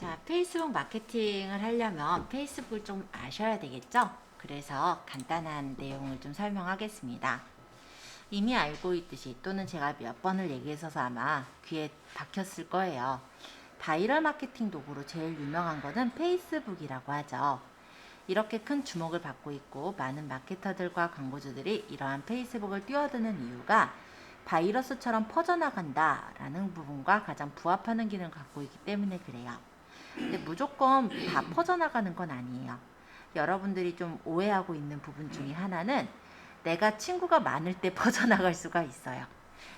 자, 페이스북 마케팅을 하려면 페이스북을 좀 아셔야 되겠죠? 그래서 간단한 내용을 좀 설명하겠습니다. 이미 알고 있듯이 또는 제가 몇 번을 얘기해서 아마 귀에 박혔을 거예요. 바이럴 마케팅 도구로 제일 유명한 것은 페이스북이라고 하죠. 이렇게 큰 주목을 받고 있고 많은 마케터들과 광고주들이 이러한 페이스북을 뛰어드는 이유가 바이러스처럼 퍼져나간다라는 부분과 가장 부합하는 기능을 갖고 있기 때문에 그래요. 근데 무조건 다 퍼져나가는 건 아니에요. 여러분들이 좀 오해하고 있는 부분 중에 하나는 내가 친구가 많을 때 퍼져나갈 수가 있어요.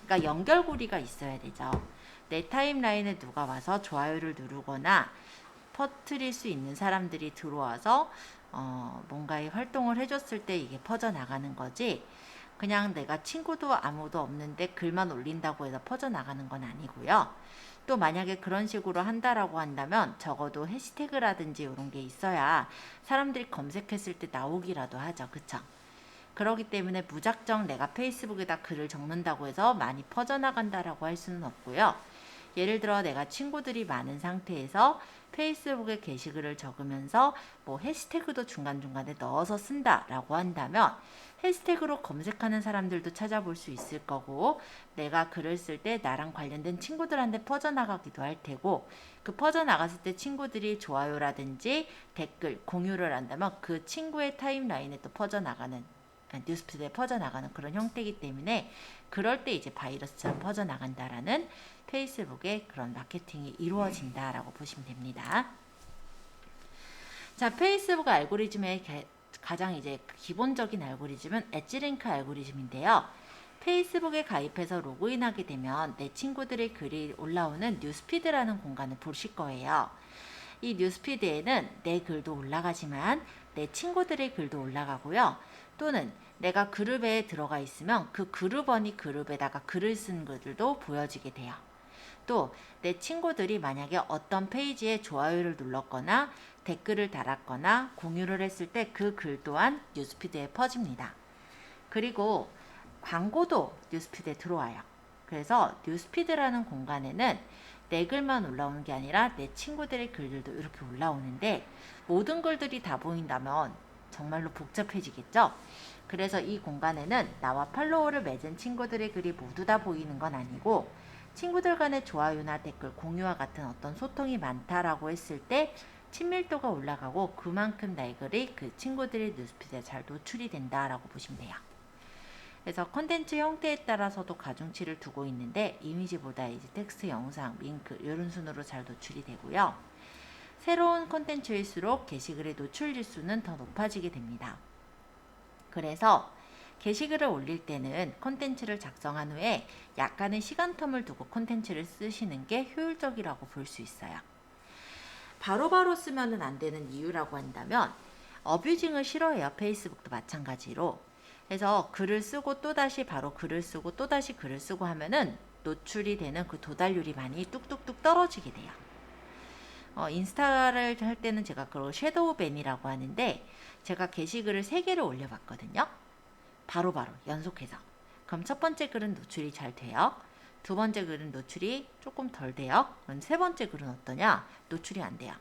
그러니까 연결고리가 있어야 되죠. 내 타임라인에 누가 와서 좋아요를 누르거나 퍼뜨릴 수 있는 사람들이 들어와서 뭔가의 활동을 해줬을 때 이게 퍼져나가는 거지, 그냥 내가 친구도 아무도 없는데 글만 올린다고 해서 퍼져나가는 건 아니고요. 또 만약에 그런 식으로 한다라고 한다면 적어도 해시태그라든지 이런 게 있어야 사람들이 검색했을 때 나오기라도 하죠. 그쵸? 그렇기 때문에 무작정 내가 페이스북에다 글을 적는다고 해서 많이 퍼져나간다라고 할 수는 없고요. 예를 들어 내가 친구들이 많은 상태에서 페이스북에 게시글을 적으면서 뭐 해시태그도 중간중간에 넣어서 쓴다라고 한다면 해시태그로 검색하는 사람들도 찾아볼 수 있을 거고, 내가 글을 쓸 때 나랑 관련된 친구들한테 퍼져나가기도 할 테고, 그 퍼져나갔을 때 친구들이 좋아요라든지 댓글, 공유를 한다면 그 친구의 타임라인에 또 퍼져나가는, 뉴스피드에 퍼져나가는 그런 형태이기 때문에 그럴 때 이제 바이러스처럼 퍼져나간다라는 페이스북의 그런 마케팅이 이루어진다라고 보시면 됩니다. 자, 페이스북 알고리즘의 가장 이제 기본적인 알고리즘은 엣지링크 알고리즘인데요. 페이스북에 가입해서 로그인하게 되면 내 친구들의 글이 올라오는 뉴스피드라는 공간을 보실 거예요. 이 뉴스피드에는 내 글도 올라가지만 내 친구들의 글도 올라가고요. 또는 내가 그룹에 들어가 있으면 그 그룹 언니 그룹에다가 글을 쓴 글들도 보여지게 돼요. 또 내 친구들이 만약에 어떤 페이지에 좋아요를 눌렀거나 댓글을 달았거나 공유를 했을 때 그 글 또한 뉴스피드에 퍼집니다. 그리고 광고도 뉴스피드에 들어와요. 그래서 뉴스피드라는 공간에는 내 글만 올라오는 게 아니라 내 친구들의 글들도 이렇게 올라오는데, 모든 글들이 다 보인다면 정말로 복잡해지겠죠? 그래서 이 공간에는 나와 팔로워를 맺은 친구들의 글이 모두 다 보이는 건 아니고, 친구들 간의 좋아요나 댓글, 공유와 같은 어떤 소통이 많다라고 했을 때 친밀도가 올라가고 그만큼 나의 글이 그 친구들의 뉴스피드에 잘 노출이 된다라고 보시면 돼요. 그래서 컨텐츠 형태에 따라서도 가중치를 두고 있는데 이미지보다 이제 텍스트, 영상, 링크 이런 순으로 잘 노출이 되고요. 새로운 컨텐츠일수록 게시글의 노출 지수는 더 높아지게 됩니다. 그래서 게시글을 올릴 때는 콘텐츠를 작성한 후에 약간의 시간텀을 두고 콘텐츠를 쓰시는 게 효율적이라고 볼 수 있어요. 바로바로 쓰면 안 되는 이유라고 한다면 어뷰징을 싫어해요. 페이스북도 마찬가지로. 그래서 글을 쓰고 또다시 바로 글을 쓰고 또다시 글을 쓰고 하면은 노출이 되는 그 도달률이 많이 뚝뚝뚝 떨어지게 돼요. 인스타를 할 때는 제가 그걸 섀도우 밴이라고 하는데, 제가 게시글을 3개를 올려봤거든요. 바로바로 연속해서. 그럼 첫 번째 글은 노출이 잘 돼요. 두 번째 글은 노출이 조금 덜 돼요. 그럼 세 번째 글은 어떠냐? 노출이 안 돼요.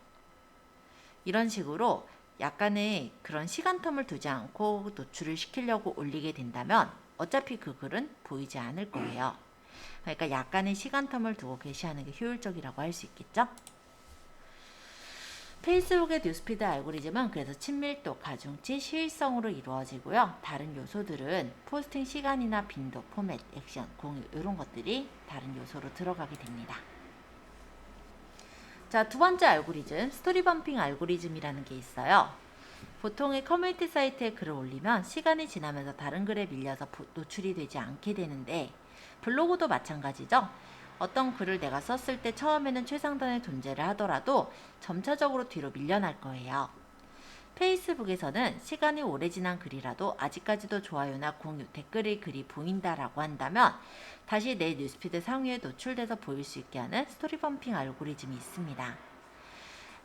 이런 식으로 약간의 그런 시간텀을 두지 않고 노출을 시키려고 올리게 된다면 어차피 그 글은 보이지 않을 거예요. 그러니까 약간의 시간텀을 두고 게시하는 게 효율적이라고 할 수 있겠죠? 페이스북의 뉴스피드 알고리즘은 그래서 친밀도, 가중치, 시의성으로 이루어지고요. 다른 요소들은 포스팅 시간이나 빈도, 포맷, 액션, 공유 이런 것들이 다른 요소로 들어가게 됩니다. 자, 두 번째 알고리즘, 스토리 범핑 알고리즘이라는 게 있어요. 보통의 커뮤니티 사이트에 글을 올리면 시간이 지나면서 다른 글에 밀려서 노출이 되지 않게 되는데, 블로그도 마찬가지죠. 어떤 글을 내가 썼을 때 처음에는 최상단에 존재를 하더라도 점차적으로 뒤로 밀려날 거예요. 페이스북에서는 시간이 오래 지난 글이라도 아직까지도 좋아요나 공유, 댓글의 글이 보인다라고 한다면 다시 내 뉴스피드 상위에 노출돼서 보일 수 있게 하는 스토리 범핑 알고리즘이 있습니다.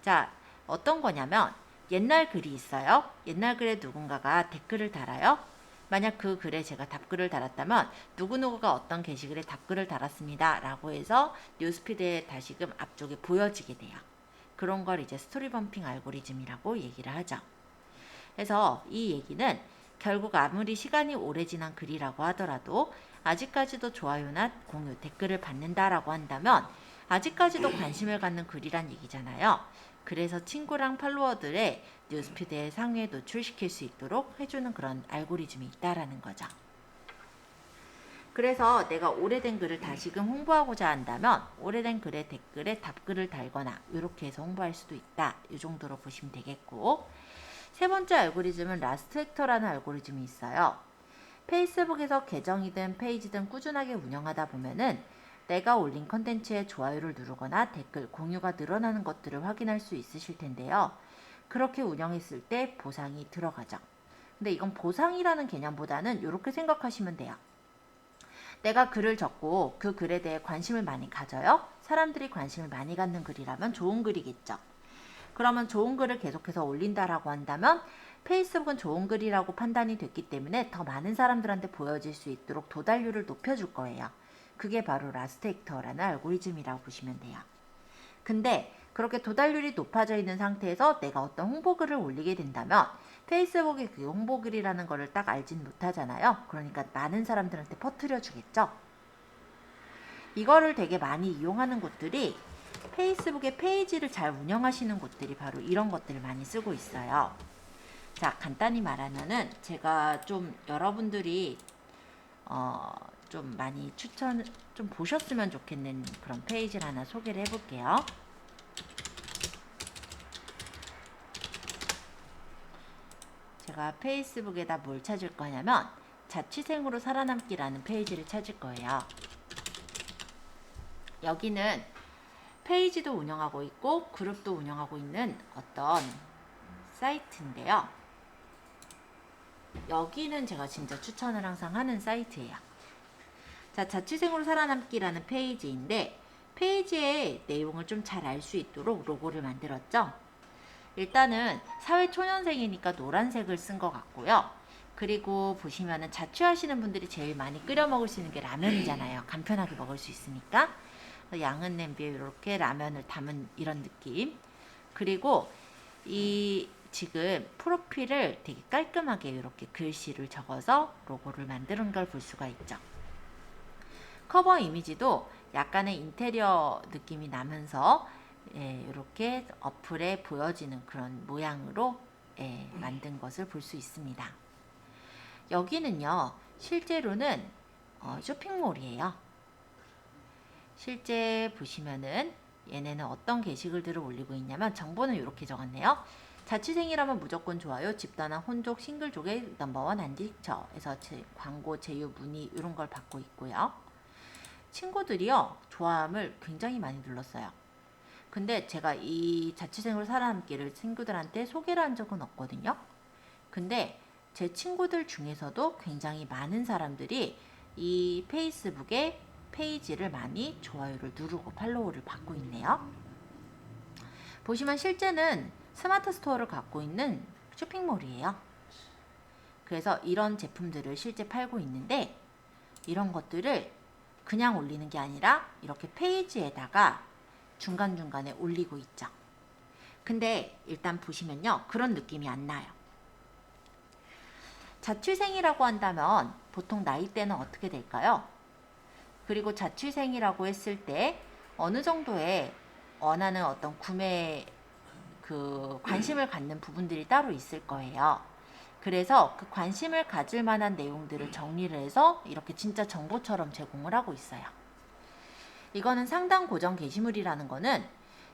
자, 어떤 거냐면 옛날 글이 있어요. 옛날 글에 누군가가 댓글을 달아요. 만약 그 글에 제가 답글을 달았다면 누구누구가 어떤 게시글에 답글을 달았습니다 라고 해서 뉴스피드에 다시금 앞쪽에 보여지게 돼요. 그런 걸 이제 스토리 범핑 알고리즘이라고 얘기를 하죠. 그래서 이 얘기는 결국 아무리 시간이 오래 지난 글이라고 하더라도 아직까지도 좋아요나 공유, 댓글을 받는다라고 한다면 아직까지도 관심을 갖는 글이란 얘기잖아요. 그래서 친구랑 팔로워들의 뉴스피드에 상위에 노출시킬 수 있도록 해주는 그런 알고리즘이 있다라는 거죠. 그래서 내가 오래된 글을 다시금 홍보하고자 한다면 오래된 글에 댓글에 답글을 달거나 이렇게 해서 홍보할 수도 있다. 이 정도로 보시면 되겠고, 세 번째 알고리즘은 라스트 벡터라는 알고리즘이 있어요. 페이스북에서 계정이든 페이지든 꾸준하게 운영하다 보면은 내가 올린 컨텐츠에 좋아요를 누르거나 댓글, 공유가 늘어나는 것들을 확인할 수 있으실 텐데요. 그렇게 운영했을 때 보상이 들어가죠. 근데 이건 보상이라는 개념보다는 이렇게 생각하시면 돼요. 내가 글을 적고 그 글에 대해 관심을 많이 가져요. 사람들이 관심을 많이 갖는 글이라면 좋은 글이겠죠. 그러면 좋은 글을 계속해서 올린다라고 한다면 페이스북은 좋은 글이라고 판단이 됐기 때문에 더 많은 사람들한테 보여질 수 있도록 도달률을 높여줄 거예요. 그게 바로 라스트 벡터라는 알고리즘이라고 보시면 돼요. 근데 그렇게 도달률이 높아져 있는 상태에서 내가 어떤 홍보글을 올리게 된다면 페이스북이 그 홍보글이라는 거를 딱 알진 못하잖아요. 그러니까 많은 사람들한테 퍼뜨려 주겠죠. 이거를 되게 많이 이용하는 곳들이 페이스북의 페이지를 잘 운영하시는 곳들이 바로 이런 것들을 많이 쓰고 있어요. 자, 간단히 말하면은 제가 좀 여러분들이 좀 많이 좀 보셨으면 좋겠는 그런 페이지를 하나 소개를 해볼게요. 제가 페이스북에다 뭘 찾을 거냐면 자취생으로 살아남기라는 페이지를 찾을 거예요. 여기는 페이지도 운영하고 있고 그룹도 운영하고 있는 어떤 사이트인데요. 여기는 제가 진짜 추천을 항상 하는 사이트예요. 자, 자취생으로 살아남기라는 페이지인데 페이지의 내용을 좀 잘 알 수 있도록 로고를 만들었죠. 일단은 사회초년생이니까 노란색을 쓴 것 같고요. 그리고 보시면은 자취하시는 분들이 제일 많이 끓여 먹을 수 있는 게 라면이잖아요. 간편하게 먹을 수 있으니까. 양은 냄비에 이렇게 라면을 담은 이런 느낌. 그리고 이 지금 프로필을 되게 깔끔하게 이렇게 글씨를 적어서 로고를 만드는 걸 볼 수가 있죠. 커버 이미지도 약간의 인테리어 느낌이 나면서 이렇게 어플에 보여지는 그런 모양으로 만든 것을 볼 수 있습니다. 여기는요, 실제로는 쇼핑몰이에요. 실제 보시면은 얘네는 어떤 게시글들을 올리고 있냐면 정보는 이렇게 적었네요. 자취생이라면 무조건 좋아요. 집단화 혼족 싱글족의 넘버원 안디처에서 광고 제휴 문의 이런 걸 받고 있고요. 친구들이요, 좋아함을 굉장히 많이 눌렀어요. 근데 제가 이 자취생으로 살아남기를 친구들한테 소개를 한 적은 없거든요. 근데 제 친구들 중에서도 굉장히 많은 사람들이 이 페이스북에 페이지를 많이 좋아요를 누르고 팔로우를 받고 있네요. 보시면 실제는 스마트 스토어를 갖고 있는 쇼핑몰이에요. 그래서 이런 제품들을 실제 팔고 있는데 이런 것들을 그냥 올리는 게 아니라 이렇게 페이지에다가 중간중간에 올리고 있죠. 근데 일단 보시면요, 그런 느낌이 안 나요. 자취생이라고 한다면 보통 나이대는 어떻게 될까요? 그리고 자취생이라고 했을 때 어느 정도의 원하는 어떤 구매 관심을 갖는 부분들이 따로 있을 거예요. 그래서 그 관심을 가질 만한 내용들을 정리를 해서 이렇게 진짜 정보처럼 제공을 하고 있어요. 이거는 상단 고정 게시물이라는 거는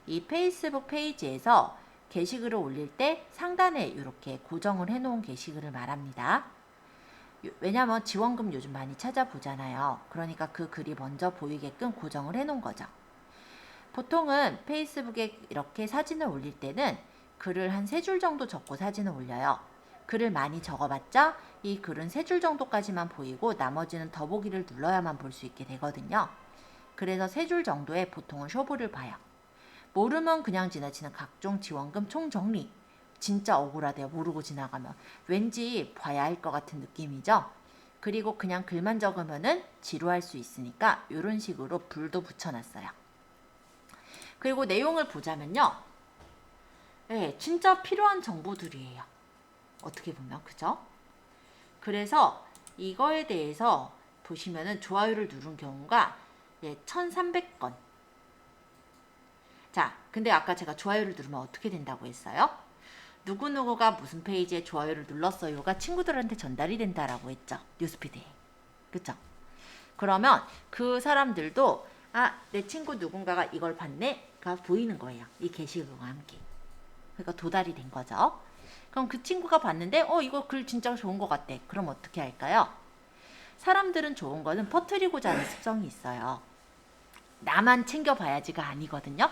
이 페이스북 페이지에서 게시글을 올릴 때 상단에 이렇게 고정을 해놓은 게시글을 말합니다. 왜냐면 지원금 요즘 많이 찾아보잖아요. 그러니까 그 글이 먼저 보이게끔 고정을 해놓은 거죠. 보통은 페이스북에 이렇게 사진을 올릴 때는 글을 한 3줄 정도 적고 사진을 올려요. 글을 많이 적어봤자 이 글은 3줄 정도까지만 보이고 나머지는 더보기를 눌러야만 볼 수 있게 되거든요. 그래서 3줄 정도의 보통은 쇼부를 봐요. 모르면 그냥 지나치는 각종 지원금 총정리. 진짜 억울하대요. 모르고 지나가면. 왠지 봐야 할 것 같은 느낌이죠. 그리고 그냥 글만 적으면은 지루할 수 있으니까 이런 식으로 불도 붙여놨어요. 그리고 내용을 보자면요. 네, 진짜 필요한 정보들이에요. 어떻게 보면, 그죠? 그래서 이거에 대해서 보시면은 좋아요를 누른 경우가 1300건. 자, 근데 아까 제가 좋아요를 누르면 어떻게 된다고 했어요? 누구누구가 무슨 페이지에 좋아요를 눌렀어요가 친구들한테 전달이 된다라고 했죠. 뉴스피드에. 그쵸? 그러면 그 사람들도 내 친구 누군가가 이걸 봤네가 보이는 거예요. 이 게시글과 함께. 그러니까 도달이 된 거죠. 그럼 그 친구가 봤는데 이거 글 진짜 좋은 것 같대. 그럼 어떻게 할까요? 사람들은 좋은 거는 퍼뜨리고자 하는 습성이 있어요. 나만 챙겨봐야지가 아니거든요.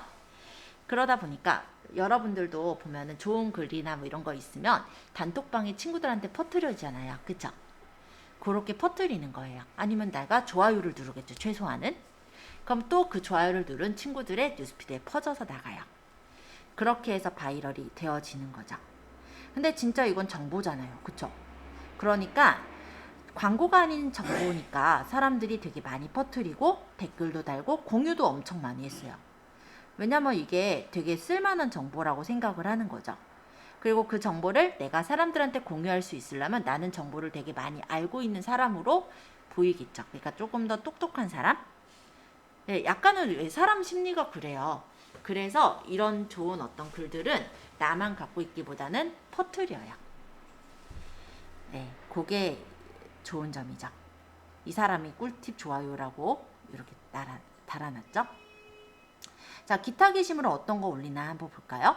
그러다 보니까 여러분들도 보면은 좋은 글이나 뭐 이런 거 있으면 단톡방에 친구들한테 퍼뜨려지잖아요. 그쵸? 그렇게 퍼뜨리는 거예요. 아니면 내가 좋아요를 누르겠죠. 최소한은. 그럼 또 그 좋아요를 누른 친구들의 뉴스피드에 퍼져서 나가요. 그렇게 해서 바이럴이 되어지는 거죠. 근데 진짜 이건 정보잖아요. 그쵸? 그러니까 광고가 아닌 정보니까 사람들이 되게 많이 퍼뜨리고 댓글도 달고 공유도 엄청 많이 했어요. 왜냐면 이게 되게 쓸만한 정보라고 생각을 하는 거죠. 그리고 그 정보를 내가 사람들한테 공유할 수 있으려면 나는 정보를 되게 많이 알고 있는 사람으로 보이겠죠. 그러니까 조금 더 똑똑한 사람? 네, 약간은 사람 심리가 그래요. 그래서 이런 좋은 어떤 글들은 나만 갖고 있기보다는 퍼뜨려요. 네, 그게 좋은 점이죠. 이 사람이 꿀팁 좋아요라고 이렇게 달아놨죠. 자, 기타 게시물은 어떤 거 올리나 한번 볼까요?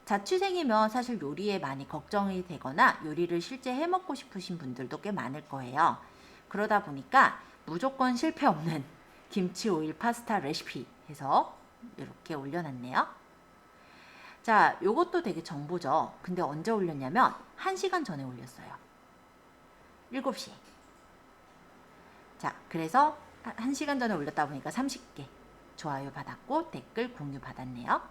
자취생이면 사실 요리에 많이 걱정이 되거나 요리를 실제 해먹고 싶으신 분들도 꽤 많을 거예요. 그러다 보니까 무조건 실패 없는 김치 오일 파스타 레시피 해서 이렇게 올려놨네요. 자, 요것도 되게 정보죠. 근데 언제 올렸냐면 1시간 전에 올렸어요. 7시. 자, 그래서 1시간 전에 올렸다 보니까 30개 좋아요 받았고 댓글 공유 받았네요.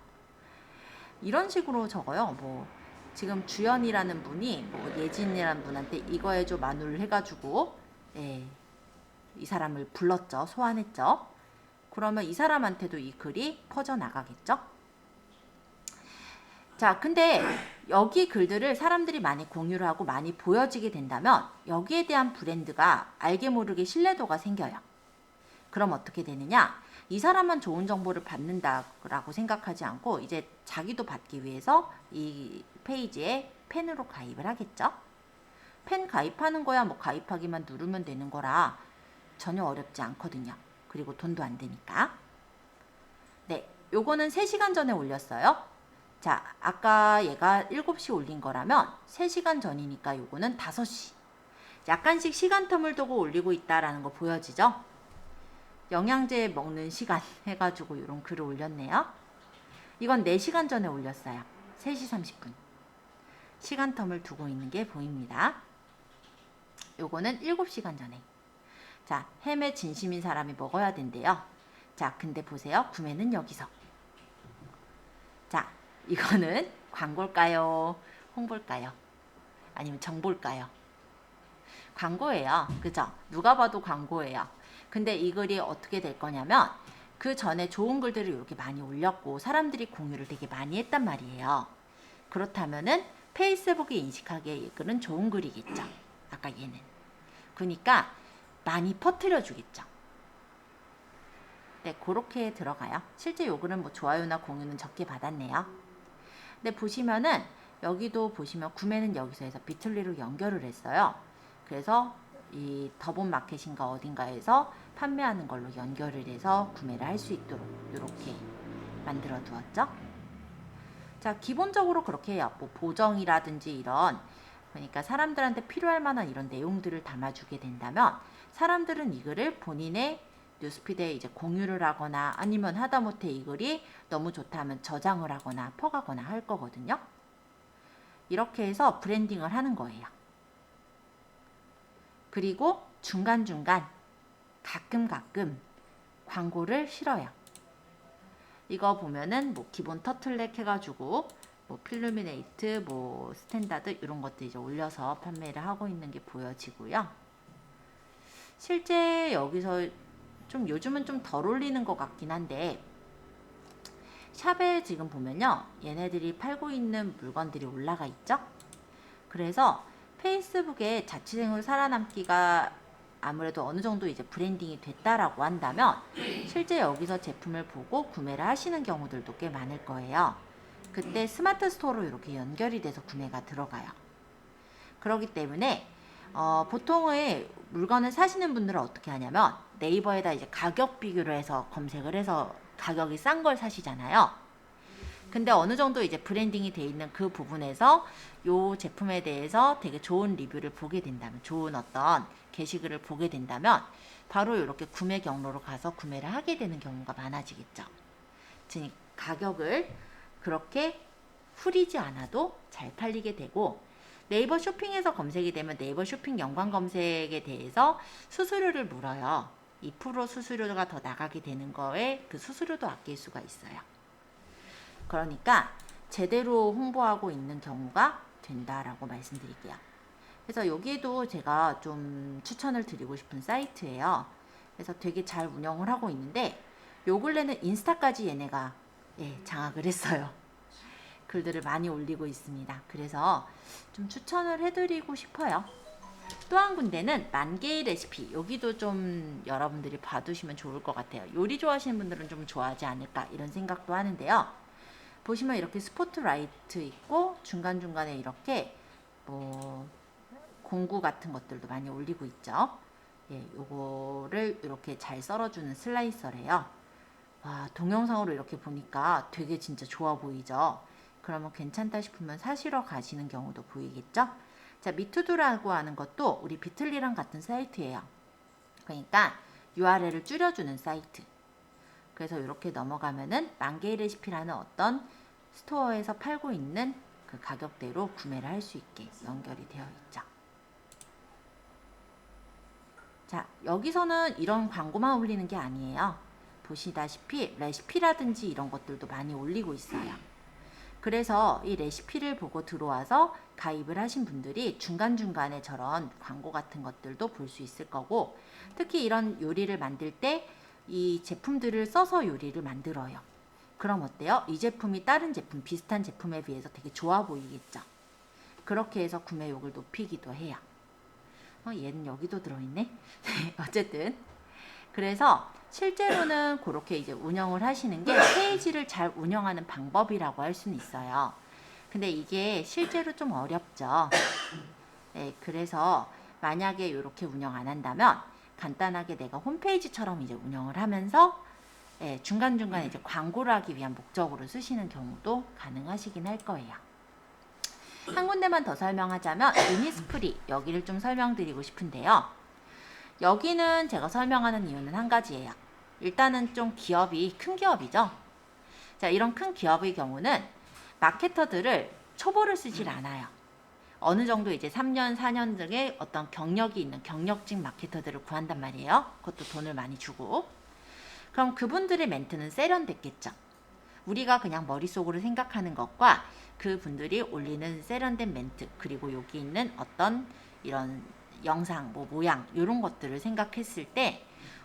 이런 식으로 적어요. 뭐 지금 주연이라는 분이 뭐 예진이라는 분한테 이거 해줘 마누를 해가지고 이 사람을 불렀죠. 소환했죠. 그러면 이 사람한테도 이 글이 퍼져나가겠죠. 자, 근데 여기 글들을 사람들이 많이 공유를 하고 많이 보여지게 된다면 여기에 대한 브랜드가 알게 모르게 신뢰도가 생겨요. 그럼 어떻게 되느냐? 이 사람만 좋은 정보를 받는다라고 생각하지 않고 이제 자기도 받기 위해서 이 페이지에 팬으로 가입을 하겠죠? 팬 가입하는 거야 뭐 가입하기만 누르면 되는 거라 전혀 어렵지 않거든요. 그리고 돈도 안 드니까. 네, 요거는 3시간 전에 올렸어요. 자, 아까 얘가 7시 올린 거라면 3시간 전이니까 요거는 5시. 약간씩 시간 텀을 두고 올리고 있다라는 거 보여지죠? 영양제 먹는 시간 해가지고 이런 글을 올렸네요. 이건 4시간 전에 올렸어요. 3시 30분. 시간 텀을 두고 있는 게 보입니다. 요거는 7시간 전에. 자, 햄에 진심인 사람이 먹어야 된대요. 자, 근데 보세요. 구매는 여기서. 자, 이거는 광고일까요? 홍보일까요? 아니면 정보일까요? 광고예요. 그죠? 누가 봐도 광고예요. 근데 이 글이 어떻게 될 거냐면 그 전에 좋은 글들을 이렇게 많이 올렸고 사람들이 공유를 되게 많이 했단 말이에요. 그렇다면은 페이스북이 인식하기에 이 글은 좋은 글이겠죠. 아까 얘는. 그러니까 많이 퍼뜨려 주겠죠. 네, 그렇게 들어가요. 실제 요 글은 뭐 좋아요나 공유는 적게 받았네요. 근데 보시면은 여기도 보시면 구매는 여기서 해서 비틀리로 연결을 했어요. 그래서 이 더본 마켓인가 어딘가에서 판매하는 걸로 연결을 해서 구매를 할 수 있도록 이렇게 만들어 두었죠. 자, 기본적으로 그렇게 해요. 뭐 보정이라든지 이런 그러니까 사람들한테 필요할 만한 이런 내용들을 담아주게 된다면 사람들은 이 글을 본인의 뉴스피드에 이제 공유를 하거나 아니면 하다못해 이 글이 너무 좋다 하면 저장을 하거나 퍼가거나 할 거거든요. 이렇게 해서 브랜딩을 하는 거예요. 그리고 중간중간 가끔 광고를 실어요. 이거 보면은 뭐 기본 터틀넥 해가지고 뭐 필루미네이트, 뭐 스탠다드 이런 것도 이제 올려서 판매를 하고 있는 게 보여지고요. 실제 여기서 좀 요즘은 좀 덜 올리는 것 같긴 한데 샵에 지금 보면요, 얘네들이 팔고 있는 물건들이 올라가 있죠. 그래서 페이스북에 자취생으로 살아남기가 아무래도 어느 정도 이제 브랜딩이 됐다라고 한다면 실제 여기서 제품을 보고 구매를 하시는 경우들도 꽤 많을 거예요. 그때 스마트 스토어로 이렇게 연결이 돼서 구매가 들어가요. 그렇기 때문에 보통의 물건을 사시는 분들은 어떻게 하냐면 네이버에다 이제 가격 비교를 해서 검색을 해서 가격이 싼 걸 사시잖아요. 근데 어느 정도 이제 브랜딩이 돼 있는 그 부분에서 요 제품에 대해서 되게 좋은 리뷰를 보게 된다면, 좋은 어떤 게시글을 보게 된다면 바로 이렇게 구매 경로로 가서 구매를 하게 되는 경우가 많아지겠죠. 즉 가격을 그렇게 후리지 않아도 잘 팔리게 되고, 네이버 쇼핑에서 검색이 되면 네이버 쇼핑 연관 검색에 대해서 수수료를 물어요. 2% 수수료가 더 나가게 되는 거에 그 수수료도 아낄 수가 있어요. 그러니까 제대로 홍보하고 있는 경우가 된다라고 말씀드릴게요. 그래서 여기에도 제가 좀 추천을 드리고 싶은 사이트예요. 그래서 되게 잘 운영을 하고 있는데 요 근래는 인스타까지 얘네가 장악을 했어요. 글들을 많이 올리고 있습니다. 그래서 좀 추천을 해드리고 싶어요. 또 한 군데는 만개의 레시피, 여기도 좀 여러분들이 봐두시면 좋을 것 같아요. 요리 좋아하시는 분들은 좀 좋아하지 않을까 이런 생각도 하는데요. 보시면 이렇게 스포트라이트 있고 중간중간에 이렇게 뭐 공구 같은 것들도 많이 올리고 있죠. 요거를 이렇게 잘 썰어주는 슬라이서래요. 와, 동영상으로 이렇게 보니까 되게 진짜 좋아 보이죠. 그러면 괜찮다 싶으면 사시러 가시는 경우도 보이겠죠. 자, 미투두라고 하는 것도 우리 비틀리랑 같은 사이트예요. 그러니까 URL을 줄여주는 사이트. 그래서 이렇게 넘어가면은 만개의 레시피라는 어떤 스토어에서 팔고 있는 그 가격대로 구매를 할 수 있게 연결이 되어 있죠. 자, 여기서는 이런 광고만 올리는 게 아니에요. 보시다시피 레시피라든지 이런 것들도 많이 올리고 있어요. 그래서 이 레시피를 보고 들어와서 가입을 하신 분들이 중간중간에 저런 광고 같은 것들도 볼 수 있을 거고, 특히 이런 요리를 만들 때 이 제품들을 써서 요리를 만들어요. 그럼 어때요? 이 제품이 다른 제품, 비슷한 제품에 비해서 되게 좋아 보이겠죠? 그렇게 해서 구매욕을 높이기도 해요. 얘는 여기도 들어있네? 어쨌든 그래서 실제로는 그렇게 이제 운영을 하시는 게 페이지를 잘 운영하는 방법이라고 할 수는 있어요. 근데 이게 실제로 좀 어렵죠. 그래서 만약에 이렇게 운영 안 한다면 간단하게 내가 홈페이지처럼 이제 운영을 하면서 중간중간에 이제 광고를 하기 위한 목적으로 쓰시는 경우도 가능하시긴 할 거예요. 한 군데만 더 설명하자면 이니스프리, 여기를 좀 설명드리고 싶은데요. 여기는 제가 설명하는 이유는 한 가지예요. 일단은 좀 기업이 큰 기업이죠. 자, 이런 큰 기업의 경우는 마케터들을 초보를 쓰질 않아요. 어느 정도 이제 3년, 4년 등의 어떤 경력이 있는 경력직 마케터들을 구한단 말이에요. 그것도 돈을 많이 주고. 그럼 그분들의 멘트는 세련됐겠죠. 우리가 그냥 머릿속으로 생각하는 것과 그분들이 올리는 세련된 멘트, 그리고 여기 있는 어떤 이런 영상, 뭐 모양 이런 것들을 생각했을 때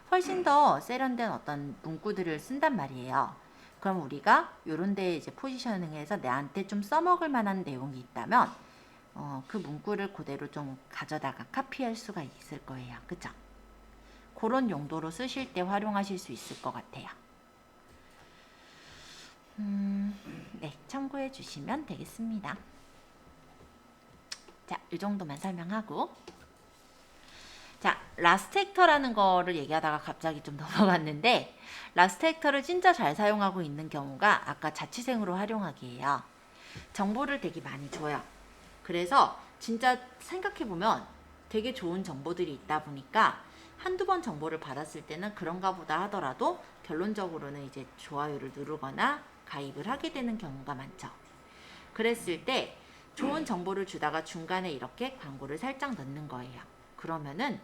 훨씬 더 세련된 어떤 문구들을 쓴단 말이에요. 그럼 우리가 이런 데 이제 포지셔닝해서 내한테 좀 써먹을 만한 내용이 있다면 그 문구를 그대로 좀 가져다가 카피할 수가 있을 거예요. 그죠? 그런 용도로 쓰실 때 활용하실 수 있을 것 같아요. 네, 참고해 주시면 되겠습니다. 자, 이 정도만 설명하고, 자, 라스트 헥터라는 거를 얘기하다가 갑자기 좀 넘어갔는데, 라스트 헥터를 진짜 잘 사용하고 있는 경우가 아까 자취생으로 활용하기예요. 정보를 되게 많이 줘요. 그래서 진짜 생각해보면 되게 좋은 정보들이 있다 보니까 한두 번 정보를 받았을 때는 그런가 보다 하더라도 결론적으로는 이제 좋아요를 누르거나 가입을 하게 되는 경우가 많죠. 그랬을 때 좋은 정보를 주다가 중간에 이렇게 광고를 살짝 넣는 거예요. 그러면은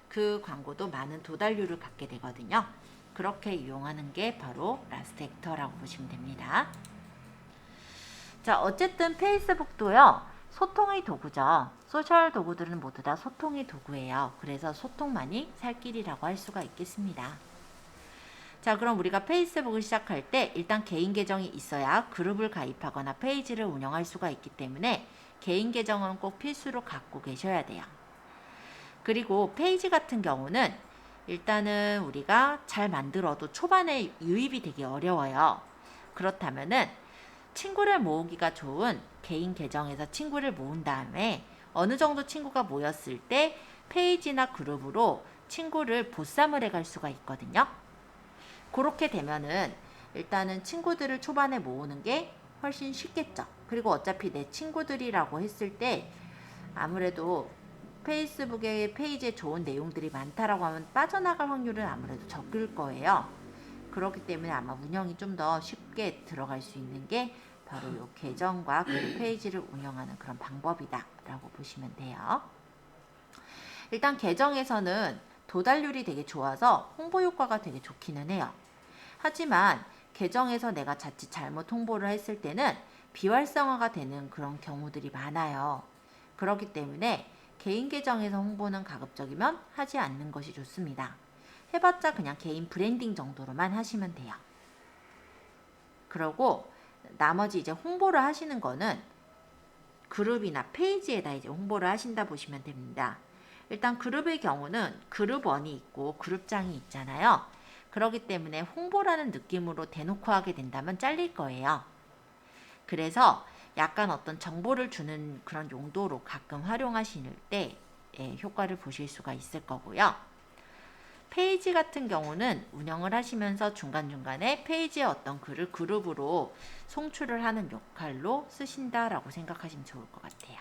그 광고도 많은 도달률을 갖게 되거든요. 그렇게 이용하는 게 바로 라스트 헥터라고 보시면 됩니다. 자, 어쨌든 페이스북도요, 소통의 도구죠. 소셜 도구들은 모두 다 소통의 도구예요. 그래서 소통만이 살 길이라고 할 수가 있겠습니다. 자, 그럼 우리가 페이스북을 시작할 때 일단 개인 계정이 있어야 그룹을 가입하거나 페이지를 운영할 수가 있기 때문에 개인 계정은 꼭 필수로 갖고 계셔야 돼요. 그리고 페이지 같은 경우는 일단은 우리가 잘 만들어도 초반에 유입이 되게 어려워요. 그렇다면은 친구를 모으기가 좋은 개인 계정에서 친구를 모은 다음에 어느 정도 친구가 모였을 때 페이지나 그룹으로 친구를 보쌈을 해갈 수가 있거든요. 그렇게 되면은 일단은 친구들을 초반에 모으는 게 훨씬 쉽겠죠. 그리고 어차피 내 친구들이라고 했을 때 아무래도 페이스북에 페이지에 좋은 내용들이 많다라고 하면 빠져나갈 확률은 아무래도 적을 거예요. 그렇기 때문에 아마 운영이 좀 더 쉽게 들어갈 수 있는 게 바로 이 계정과 그 페이지를 운영하는 그런 방법이다 라고 보시면 돼요. 일단 계정에서는 도달률이 되게 좋아서 홍보 효과가 되게 좋기는 해요. 하지만 계정에서 내가 자칫 잘못 홍보를 했을 때는 비활성화가 되는 그런 경우들이 많아요. 그렇기 때문에 개인 계정에서 홍보는 가급적이면 하지 않는 것이 좋습니다. 해봤자 그냥 개인 브랜딩 정도로만 하시면 돼요. 그러고 나머지 이제 홍보를 하시는 거는 그룹이나 페이지에다 이제 홍보를 하신다 보시면 됩니다. 일단 그룹의 경우는 그룹 1이 있고 그룹장이 있잖아요. 그렇기 때문에 홍보라는 느낌으로 대놓고 하게 된다면 잘릴 거예요. 그래서 약간 어떤 정보를 주는 그런 용도로 가끔 활용하실 때 효과를 보실 수가 있을 거고요. 페이지 같은 경우는 운영을 하시면서 중간중간에 페이지의 어떤 글을 그룹으로 송출을 하는 역할로 쓰신다라고 생각하시면 좋을 것 같아요.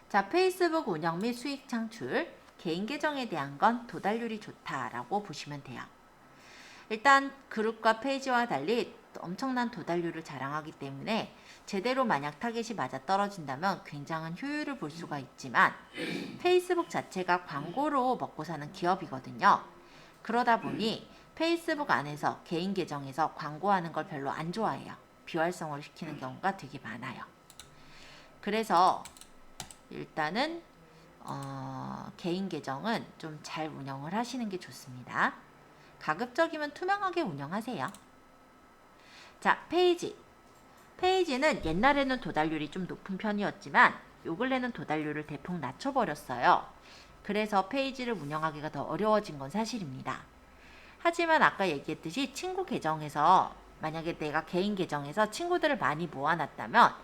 자, 페이스북 운영 및 수익 창출, 개인 계정에 대한 건 도달률이 좋다라고 보시면 돼요. 일단 그룹과 페이지와 달리 엄청난 도달률을 자랑하기 때문에 제대로 만약 타겟이 맞아떨어진다면 굉장한 효율을 볼 수가 있지만 페이스북 자체가 광고로 먹고 사는 기업이거든요. 그러다 보니 페이스북 안에서 개인 계정에서 광고하는 걸 별로 안 좋아해요. 비활성화를 시키는 경우가 되게 많아요. 그래서 일단은 개인 계정은 좀 잘 운영을 하시는 게 좋습니다. 가급적이면 투명하게 운영하세요. 자, 페이지는 옛날에는 도달률이 좀 높은 편이었지만 요 근래는 도달률을 대폭 낮춰버렸어요. 그래서 페이지를 운영하기가 더 어려워진 건 사실입니다. 하지만 아까 얘기했듯이 친구 계정에서 만약에 내가 개인 계정에서 친구들을 많이 모아놨다면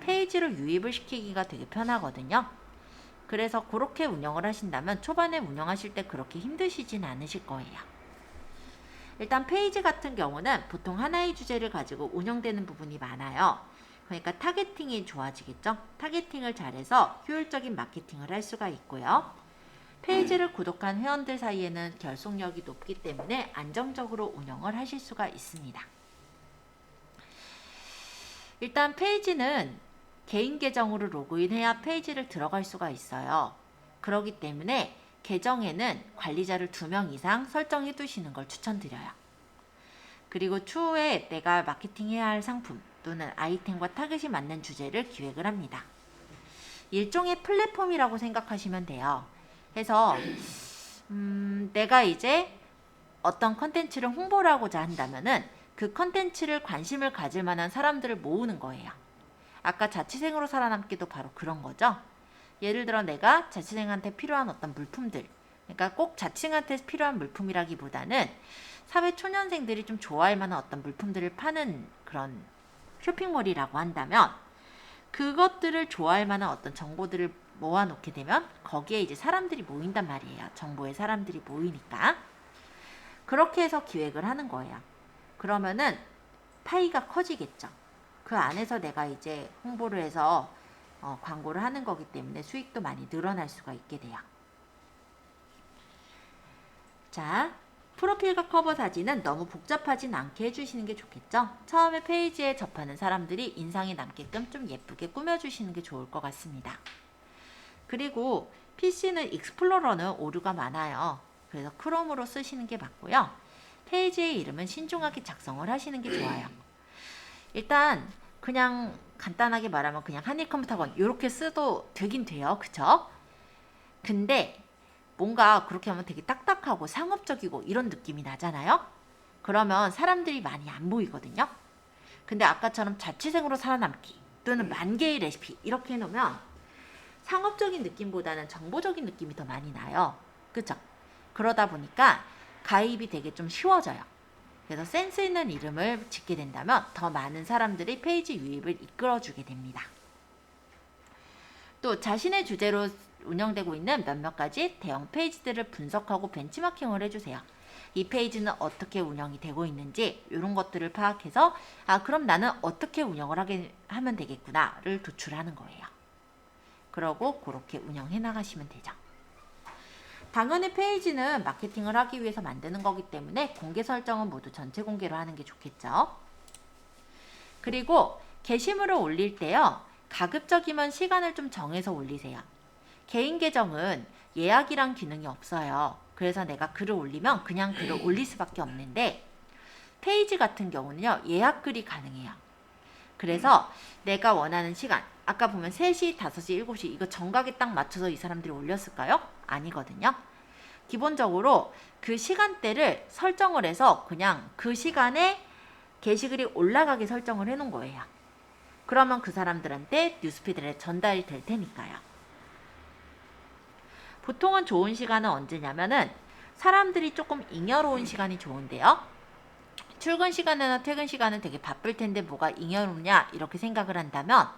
페이지로 유입을 시키기가 되게 편하거든요. 그래서 그렇게 운영을 하신다면 초반에 운영하실 때 그렇게 힘드시진 않으실 거예요. 일단 페이지 같은 경우는 보통 하나의 주제를 가지고 운영되는 부분이 많아요. 그러니까 타겟팅이 좋아지겠죠? 타겟팅을 잘해서 효율적인 마케팅을 할 수가 있고요. 페이지를 구독한 회원들 사이에는 결속력이 높기 때문에 안정적으로 운영을 하실 수가 있습니다. 일단 페이지는 개인 계정으로 로그인해야 페이지를 들어갈 수가 있어요. 그렇기 때문에 계정에는 관리자를 2명 이상 설정해 두시는 걸 추천드려요. 그리고 추후에 내가 마케팅해야 할 상품 또는 아이템과 타겟이 맞는 주제를 기획을 합니다. 일종의 플랫폼이라고 생각하시면 돼요. 해서 내가 이제 어떤 컨텐츠를 홍보를 하고자 한다면은 그 컨텐츠를 관심을 가질 만한 사람들을 모으는 거예요. 아까 자취생으로 살아남기도 바로 그런 거죠. 예를 들어 내가 자취생한테 필요한 어떤 물품들, 그러니까 꼭 자취생한테 필요한 물품이라기보다는 사회 초년생들이 좀 좋아할 만한 어떤 물품들을 파는 그런 쇼핑몰이라고 한다면 그것들을 좋아할 만한 어떤 정보들을 모아놓게 되면 거기에 이제 사람들이 모인단 말이에요. 정보에 사람들이 모이니까. 그렇게 해서 기획을 하는 거예요. 그러면은 파이가 커지겠죠. 그 안에서 내가 이제 홍보를 해서 광고를 하는 거기 때문에 수익도 많이 늘어날 수가 있게 돼요. 자, 프로필과 커버 사진은 너무 복잡하진 않게 해주시는 게 좋겠죠? 처음에 페이지에 접하는 사람들이 인상이 남게끔 좀 예쁘게 꾸며주시는 게 좋을 것 같습니다. 그리고 PC는 익스플로러는 오류가 많아요. 그래서 크롬으로 쓰시는 게 맞고요. 페이지의 이름은 신중하게 작성을 하시는 게 좋아요. 일단 그냥 간단하게 말하면 그냥 한일컴퓨터건 이렇게 써도 되긴 돼요. 그쵸? 근데 뭔가 그렇게 하면 되게 딱딱하게 심각하고 상업적이고 이런 느낌이 나잖아요. 그러면 사람들이 많이 안 보이거든요. 근데 아까처럼 자취생으로 살아남기 또는 만 개의 레시피 이렇게 해놓으면 상업적인 느낌보다는 정보적인 느낌이 더 많이 나요. 그쵸? 그러다 보니까 가입이 되게 좀 쉬워져요. 그래서 센스 있는 이름을 짓게 된다면 더 많은 사람들이 페이지 유입을 이끌어주게 됩니다. 또 자신의 주제로 운영되고 있는 몇몇 가지 대형 페이지들을 분석하고 벤치마킹을 해주세요. 이 페이지는 어떻게 운영이 되고 있는지 이런 것들을 파악해서 그럼 나는 어떻게 운영을 하면 되겠구나를 도출하는 거예요. 그러고 그렇게 운영해 나가시면 되죠. 당연히 페이지는 마케팅을 하기 위해서 만드는 거기 때문에 공개 설정은 모두 전체 공개로 하는 게 좋겠죠. 그리고 게시물을 올릴 때요. 가급적이면 시간을 좀 정해서 올리세요. 개인 계정은 예약이란 기능이 없어요. 그래서 내가 글을 올리면 그냥 글을 올릴 수밖에 없는데 페이지 같은 경우는요. 예약 글이 가능해요. 그래서 내가 원하는 시간 아까 보면 3시, 5시, 7시 이거 정각에 딱 맞춰서 이 사람들이 올렸을까요? 아니거든요. 기본적으로 그 시간대를 설정을 해서 그냥 그 시간에 게시글이 올라가게 설정을 해놓은 거예요. 그러면 그 사람들한테 뉴스피드에 전달이 될 테니까요. 보통은 좋은 시간은 언제냐면은 사람들이 조금 잉여로운 시간이 좋은데요. 출근 시간이나 퇴근 시간은 되게 바쁠 텐데 뭐가 잉여롭냐 이렇게 생각을 한다면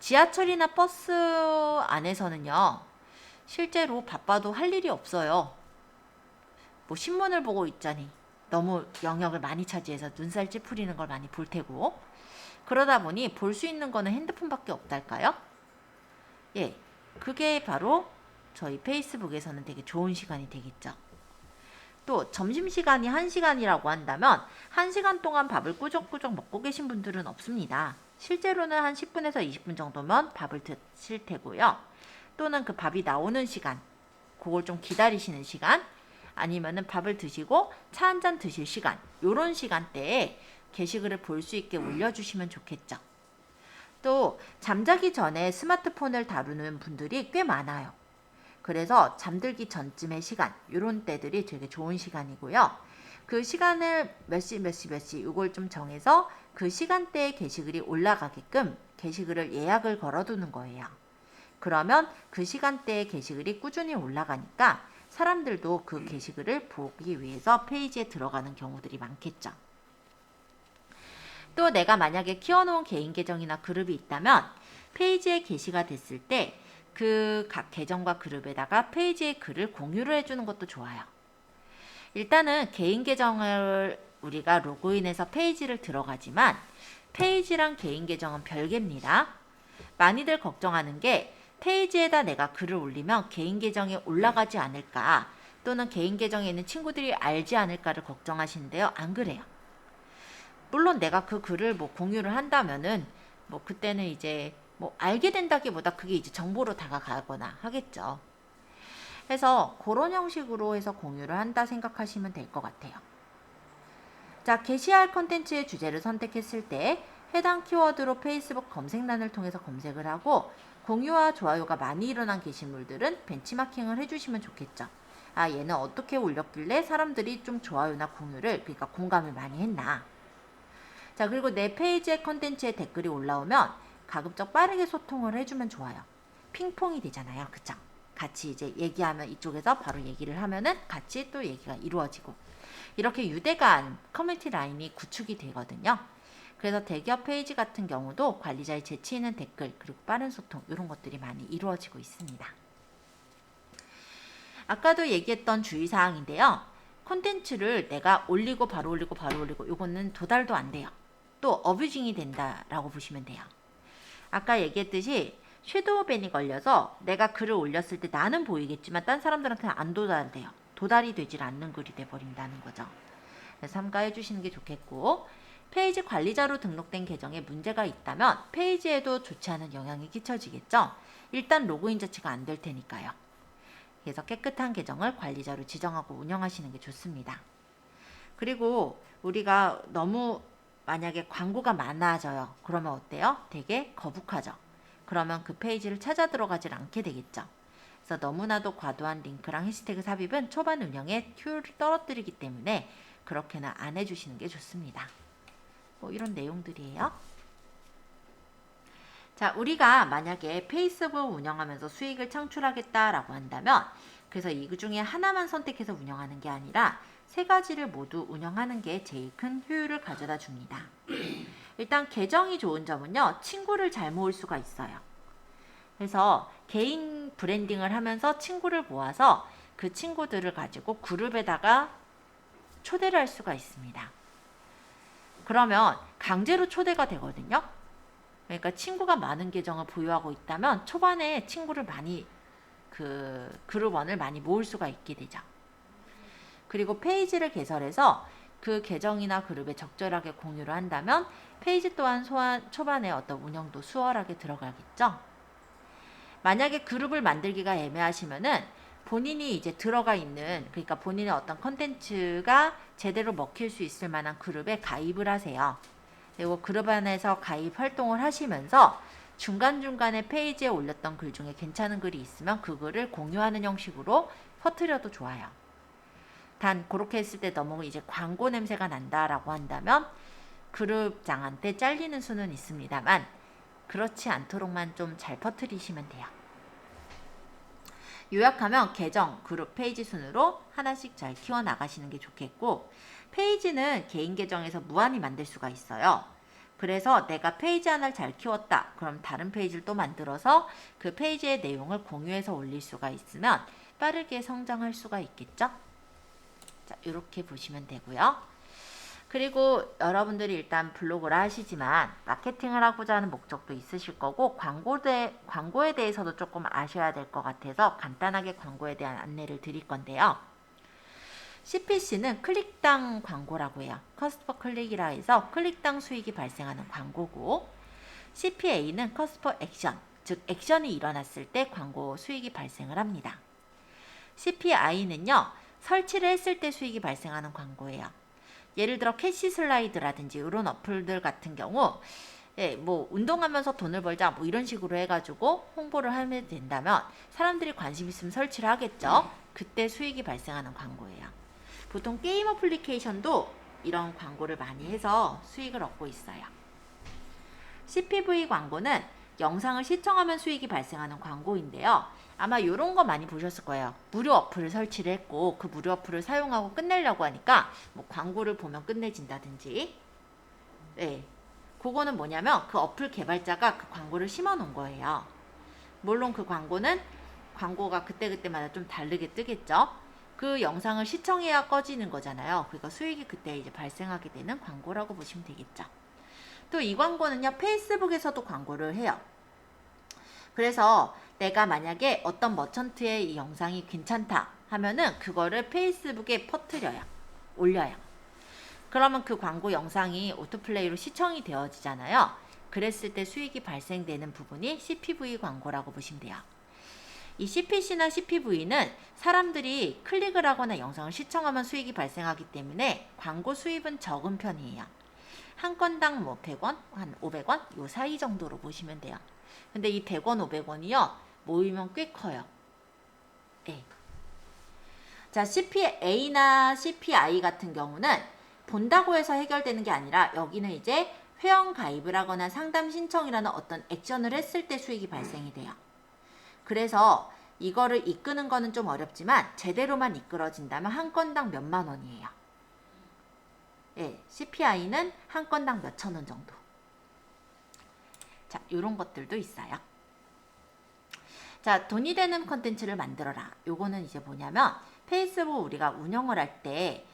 지하철이나 버스 안에서는요. 실제로 바빠도 할 일이 없어요. 뭐 신문을 보고 있자니 너무 영역을 많이 차지해서 눈살 찌푸리는 걸 많이 볼 테고 그러다 보니 볼 수 있는 거는 핸드폰밖에 없달까요? 예, 그게 바로 저희 페이스북에서는 되게 좋은 시간이 되겠죠. 또 점심시간이 1시간이라고 한다면 1시간 동안 밥을 꾸적꾸적 먹고 계신 분들은 없습니다. 실제로는 한 10분에서 20분 정도면 밥을 드실 테고요. 또는 그 밥이 나오는 시간, 그걸 좀 기다리시는 시간, 아니면은 밥을 드시고 차 한 잔 드실 시간, 요런 시간대에 게시글을 볼 수 있게 올려주시면 좋겠죠. 또 잠자기 전에 스마트폰을 다루는 분들이 꽤 많아요. 그래서 잠들기 전쯤의 시간, 요런 때들이 되게 좋은 시간이고요. 그 시간을 몇 시 요걸 좀 정해서 그 시간대에 게시글이 올라가게끔 게시글을 예약을 걸어두는 거예요. 그러면 그 시간대에 게시글이 꾸준히 올라가니까 사람들도 그 게시글을 보기 위해서 페이지에 들어가는 경우들이 많겠죠. 또 내가 만약에 키워놓은 개인 계정이나 그룹이 있다면 페이지에 게시가 됐을 때 그 각 계정과 그룹에다가 페이지의 글을 공유를 해주는 것도 좋아요. 일단은 개인 계정을 우리가 로그인해서 페이지를 들어가지만 페이지랑 개인 계정은 별개입니다. 많이들 걱정하는 게 페이지에다 내가 글을 올리면 개인 계정에 올라가지 않을까 또는 개인 계정에 있는 친구들이 알지 않을까를 걱정하시는데요. 안 그래요. 물론 내가 그 글을 뭐 공유를 한다면은 뭐 그때는 이제 뭐 알게 된다기보다 그게 이제 정보로 다가가거나 하겠죠. 해서 그런 형식으로 해서 공유를 한다 생각하시면 될 것 같아요. 자, 게시할 컨텐츠의 주제를 선택했을 때 해당 키워드로 페이스북 검색란을 통해서 검색을 하고 공유와 좋아요가 많이 일어난 게시물들은 벤치마킹을 해주시면 좋겠죠. 얘는 어떻게 올렸길래 사람들이 좀 좋아요나 공유를 그러니까 공감을 많이 했나. 자, 그리고 내 페이지의 컨텐츠에 댓글이 올라오면 가급적 빠르게 소통을 해주면 좋아요. 핑퐁이 되잖아요. 그쵸? 같이 이제 얘기하면 이쪽에서 바로 얘기를 하면은 같이 또 얘기가 이루어지고 이렇게 유대간 커뮤니티 라인이 구축이 되거든요. 그래서 대기업 페이지 같은 경우도 관리자의 재치 있는 댓글 그리고 빠른 소통 이런 것들이 많이 이루어지고 있습니다. 아까도 얘기했던 주의사항인데요. 콘텐츠를 내가 올리고 바로 올리고 이거는 도달도 안 돼요. 또 어뷰징이 된다라고 보시면 돼요. 아까 얘기했듯이 섀도우 밴이 걸려서 내가 글을 올렸을 때 나는 보이겠지만 딴 사람들한테는 안 도달돼요. 도달이 되질 않는 글이 돼버린다는 거죠. 그래서 삼가해 주시는 게 좋겠고 페이지 관리자로 등록된 계정에 문제가 있다면 페이지에도 좋지 않은 영향이 끼쳐지겠죠. 일단 로그인 자체가 안 될 테니까요. 그래서 깨끗한 계정을 관리자로 지정하고 운영하시는 게 좋습니다. 그리고 우리가 너무 만약에 광고가 많아져요. 그러면 어때요? 되게 거북하죠. 그러면 그 페이지를 찾아 들어가질 않게 되겠죠. 그래서 너무나도 과도한 링크랑 해시태그 삽입은 초반 운영에 효율을 떨어뜨리기 때문에 그렇게는 안 해주시는 게 좋습니다. 뭐 이런 내용들이에요. 자, 우리가 만약에 페이스북 운영하면서 수익을 창출하겠다라고 한다면, 그래서 이 중에 하나만 선택해서 운영하는 게 아니라 세 가지를 모두 운영하는 게 제일 큰 효율을 가져다 줍니다. 일단 계정이 좋은 점은요, 친구를 잘 모을 수가 있어요. 그래서 개인 브랜딩을 하면서 친구를 모아서 그 친구들을 가지고 그룹에다가 초대를 할 수가 있습니다. 그러면 강제로 초대가 되거든요. 그러니까 친구가 많은 계정을 보유하고 있다면 초반에 친구를 많이 그룹원을 많이 모을 수가 있게 되죠. 그리고 페이지를 개설해서 그 계정이나 그룹에 적절하게 공유를 한다면 페이지 또한 초반에 어떤 운영도 수월하게 들어가겠죠. 만약에 그룹을 만들기가 애매하시면은 본인이 이제 들어가 있는, 그러니까 본인의 어떤 컨텐츠가 제대로 먹힐 수 있을 만한 그룹에 가입을 하세요. 그리고 그룹 안에서 가입 활동을 하시면서 중간중간에 페이지에 올렸던 글 중에 괜찮은 글이 있으면 그 글을 공유하는 형식으로 퍼뜨려도 좋아요. 단 그렇게 했을 때 너무 이제 광고 냄새가 난다라고 한다면 그룹장한테 잘리는 수는 있습니다만 그렇지 않도록만 좀 잘 퍼뜨리시면 돼요. 요약하면 계정, 그룹, 페이지 순으로 하나씩 잘 키워나가시는 게 좋겠고, 페이지는 개인 계정에서 무한히 만들 수가 있어요. 그래서 내가 페이지 하나를 잘 키웠다. 그럼 다른 페이지를 또 만들어서 그 페이지의 내용을 공유해서 올릴 수가 있으면 빠르게 성장할 수가 있겠죠? 자, 이렇게 보시면 되고요. 그리고 여러분들이 일단 블로그를 하시지만 마케팅을 하고자 하는 목적도 있으실 거고 광고에 대해서도 조금 아셔야 될 것 같아서 간단하게 광고에 대한 안내를 드릴 건데요. CPC는 클릭당 광고라고 해요. 커스퍼 클릭이라 해서 클릭당 수익이 발생하는 광고고, CPA는 커스퍼 액션, 즉 액션이 일어났을 때 광고 수익이 발생을 합니다. CPI는요, 설치를 했을 때 수익이 발생하는 광고예요. 예를 들어 캐시 슬라이드라든지 이런 어플들 같은 경우 뭐 운동하면서 돈을 벌자 뭐 이런 식으로 해가지고 홍보를 하면 된다면 사람들이 관심 있으면 설치를 하겠죠. 그때 수익이 발생하는 광고예요. 보통 게임 어플리케이션도 이런 광고를 많이 해서 수익을 얻고 있어요. CPV 광고는 영상을 시청하면 수익이 발생하는 광고인데요. 아마 이런 거 많이 보셨을 거예요. 무료 어플을 설치를 했고 그 무료 어플을 사용하고 끝내려고 하니까 뭐 광고를 보면 끝내진다든지, 네, 그거는 뭐냐면 그 어플 개발자가 그 광고를 심어 놓은 거예요. 물론 그 광고는 광고가 그때그때마다 좀 다르게 뜨겠죠. 그 영상을 시청해야 꺼지는 거잖아요. 그러니까 수익이 그때 이제 발생하게 되는 광고라고 보시면 되겠죠. 또 이 광고는요, 페이스북에서도 광고를 해요. 그래서 내가 만약에 어떤 머천트의 이 영상이 괜찮다 하면은 그거를 페이스북에 퍼뜨려요. 올려요. 그러면 그 광고 영상이 오토플레이로 시청이 되어지잖아요. 그랬을 때 수익이 발생되는 부분이 CPV 광고라고 보시면 돼요. 이 CPC나 CPV는 사람들이 클릭을 하거나 영상을 시청하면 수익이 발생하기 때문에 광고 수입은 적은 편이에요. 한 건당 뭐 100원, 한 500원 요 사이 정도로 보시면 돼요. 근데 이 100원, 500원이요 모이면 꽤 커요. 네. 자, CPA나 CPI 같은 경우는 본다고 해서 해결되는 게 아니라 여기는 이제 회원 가입을 하거나 상담 신청이라는 어떤 액션을 했을 때 수익이 발생이 돼요. 그래서 이거를 이끄는 거는 좀 어렵지만 제대로만 이끌어진다면 한 건당 몇만 원이에요. 예, CPI는 한 건당 몇천 원 정도. 자, 이런 것들도 있어요. 자, 돈이 되는 컨텐츠를 만들어라. 요거는 이제 뭐냐면 페이스북 우리가 운영을 할 때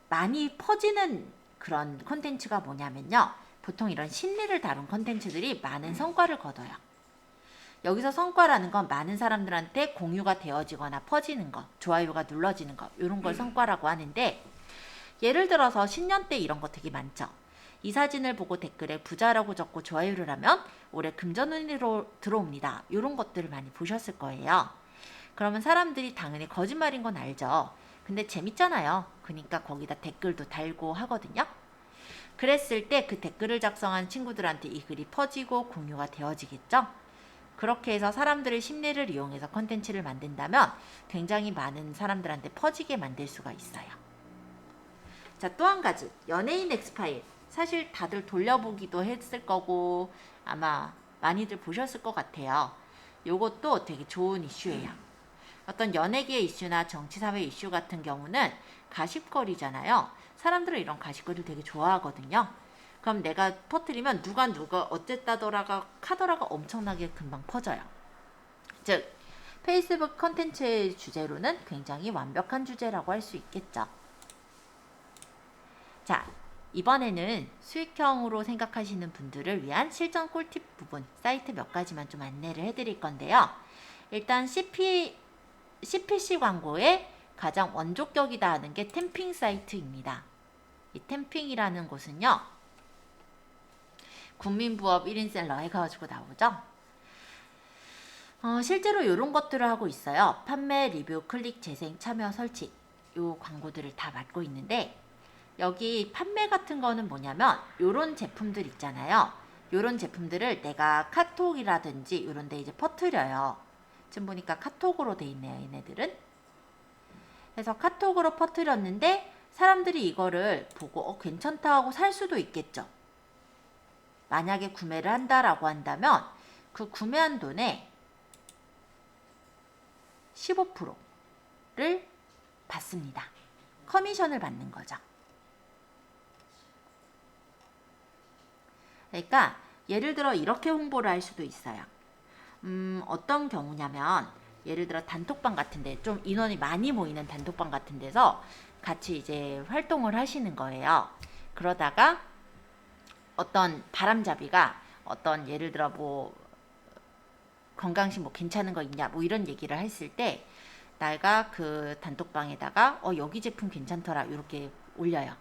많이 퍼지는 그런 컨텐츠가 뭐냐면요. 보통 이런 심리를 다룬 컨텐츠들이 많은 성과를 거둬요. 여기서 성과라는 건 많은 사람들한테 공유가 되어지거나 퍼지는 것, 좋아요가 눌러지는 것, 이런 걸 성과라고 하는데, 예를 들어서 신년 때 이런 거 되게 많죠. 이 사진을 보고 댓글에 부자라고 적고 좋아요를 하면 올해 금전운이 들어옵니다. 이런 것들을 많이 보셨을 거예요. 그러면 사람들이 당연히 거짓말인 건 알죠. 근데 재밌잖아요. 그러니까 거기다 댓글도 달고 하거든요. 그랬을 때 그 댓글을 작성한 친구들한테 이 글이 퍼지고 공유가 되어지겠죠. 그렇게 해서 사람들의 심리를 이용해서 컨텐츠를 만든다면 굉장히 많은 사람들한테 퍼지게 만들 수가 있어요. 자, 또 한 가지, 연예인 엑스파일. 사실 다들 돌려보기도 했을 거고 아마 많이들 보셨을 것 같아요. 요것도 되게 좋은 이슈예요. 어떤 연예계 이슈나 정치사회 이슈 같은 경우는 가십거리잖아요. 사람들은 이런 가십거리를 되게 좋아하거든요. 그럼 내가 퍼뜨리면 누가 어쨌다더라가 카더라가 엄청나게 금방 퍼져요. 즉 페이스북 컨텐츠의 주제로는 굉장히 완벽한 주제라고 할 수 있겠죠. 자, 이번에는 수익형으로 생각하시는 분들을 위한 실전 꿀팁 부분, 사이트 몇 가지만 좀 안내를 해드릴 건데요. 일단 CPC 광고의 가장 원조격이다 하는 게 템핑 사이트입니다. 이 템핑이라는 곳은요, 국민부업 1인 셀러 해가지고 나오죠. 실제로 이런 것들을 하고 있어요. 판매, 리뷰, 클릭, 재생, 참여, 설치, 요 광고들을 다 맡고 있는데, 여기 판매 같은 거는 뭐냐면 요런 제품들 있잖아요. 요런 제품들을 내가 카톡이라든지 요런 데 이제 퍼뜨려요. 지금 보니까 카톡으로 돼 있네요, 얘네들은. 그래서 카톡으로 퍼뜨렸는데 사람들이 이거를 보고 괜찮다 하고 살 수도 있겠죠. 만약에 구매를 한다라고 한다면 그 구매한 돈에 15%를 받습니다. 커미션을 받는 거죠. 그러니까 예를 들어 이렇게 홍보를 할 수도 있어요. 어떤 경우냐면 예를 들어 단톡방 같은데 좀 인원이 많이 모이는 단톡방 같은 데서 같이 이제 활동을 하시는 거예요. 그러다가 어떤 바람잡이가 어떤 예를 들어 뭐 건강식 뭐 괜찮은 거 있냐 뭐 이런 얘기를 했을 때 내가 그 단톡방에다가 여기 제품 괜찮더라 이렇게 올려요.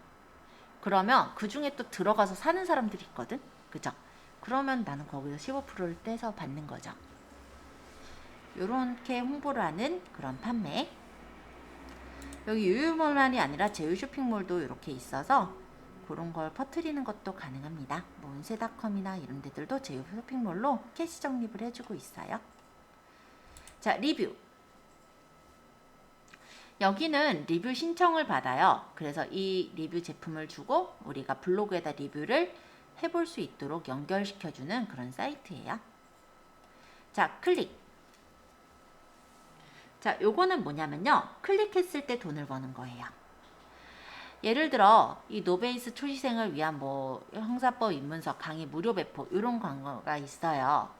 그러면 그 중에 또 들어가서 사는 사람들이 있거든. 그죠? 그러면 나는 거기서 15%를 떼서 받는 거죠. 요렇게 홍보를 하는 그런 판매. 여기 유유몰만이 아니라 제휴 쇼핑몰도 이렇게 있어서 그런 걸 퍼뜨리는 것도 가능합니다. 뭐 운세닷컴이나 이런 데들도 제휴 쇼핑몰로 캐시 적립을 해주고 있어요. 자, 리뷰. 여기는 리뷰 신청을 받아요. 그래서 이 리뷰 제품을 주고 우리가 블로그에다 리뷰를 해볼 수 있도록 연결시켜주는 그런 사이트예요. 자, 클릭. 자, 요거는 뭐냐면요. 클릭했을 때 돈을 버는 거예요. 예를 들어 이 노베이스 초시생을 위한 뭐 형사법 입문서 강의 무료 배포 이런 광고가 있어요.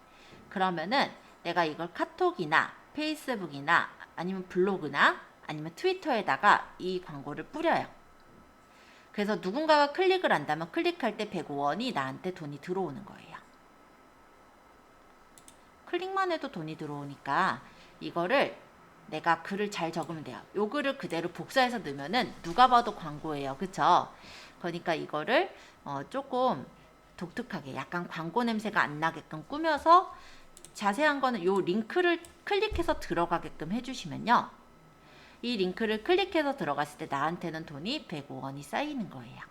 그러면은 내가 이걸 카톡이나 페이스북이나 아니면 블로그나 아니면 트위터에다가 이 광고를 뿌려요. 그래서 누군가가 클릭을 한다면 클릭할 때 105원이 나한테 돈이 들어오는 거예요. 클릭만 해도 돈이 들어오니까 이거를 내가 글을 잘 적으면 돼요. 요 글을 그대로 복사해서 넣으면은 누가 봐도 광고예요. 그쵸? 그러니까 이거를 조금 독특하게 약간 광고 냄새가 안 나게끔 꾸며서 자세한 거는 요 링크를 클릭해서 들어가게끔 해주시면요. 이 링크를 클릭해서 들어갔을 때 나한테는 돈이 105원이 쌓이는 거예요.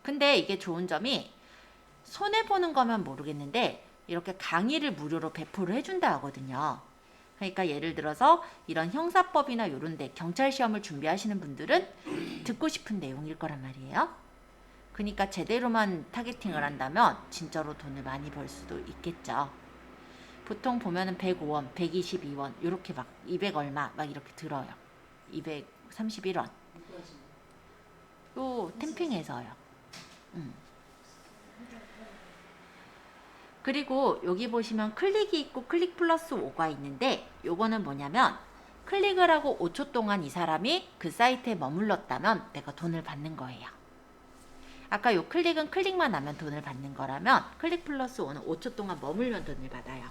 근데 이게 좋은 점이 손해보는 거면 모르겠는데 이렇게 강의를 무료로 배포를 해준다 하거든요. 그러니까 예를 들어서 이런 형사법이나 이런 데 경찰 시험을 준비하시는 분들은 듣고 싶은 내용일 거란 말이에요. 그러니까 제대로만 타겟팅을 한다면 진짜로 돈을 많이 벌 수도 있겠죠. 보통 보면은 105원, 122원 이렇게 막 200 얼마 막 이렇게 들어요. 231원. 요 템핑에서요. 그리고 여기 보시면 클릭이 있고 클릭 플러스 5가 있는데 요거는 뭐냐면 클릭을 하고 5초 동안 이 사람이 그 사이트에 머물렀다면 내가 돈을 받는 거예요. 아까 요 클릭은 클릭만 하면 돈을 받는 거라면 클릭 플러스 5는 5초 동안 머물면 돈을 받아요.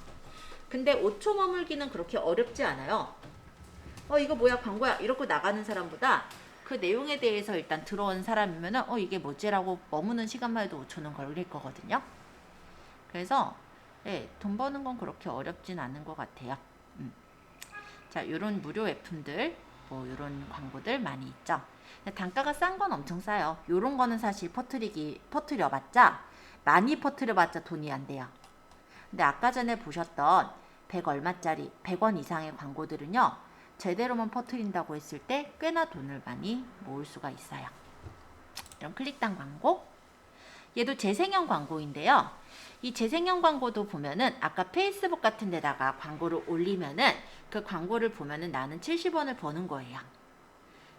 근데 5초 머물기는 그렇게 어렵지 않아요. 이거 뭐야 광고야 이러고 나가는 사람보다 그 내용에 대해서 일단 들어온 사람이면은 이게 뭐지라고 머무는 시간만 해도 5초는 걸릴 거거든요. 그래서 돈 버는 건 그렇게 어렵진 않은 것 같아요. 자, 요런 무료 제품들 뭐 요런 광고들 많이 있죠. 단가가 싼 건 엄청 싸요. 요런 거는 사실 퍼뜨려봤자 많이 퍼뜨려봤자 돈이 안 돼요. 근데 아까 전에 보셨던 100 얼마짜리 100원 이상의 광고들은요, 제대로만 퍼뜨린다고 했을 때 꽤나 돈을 많이 모을 수가 있어요. 이런 클릭당 광고, 얘도 재생형 광고인데요. 이 재생형 광고도 보면은 아까 페이스북 같은 데다가 광고를 올리면은 그 광고를 보면은 나는 70원을 버는 거예요.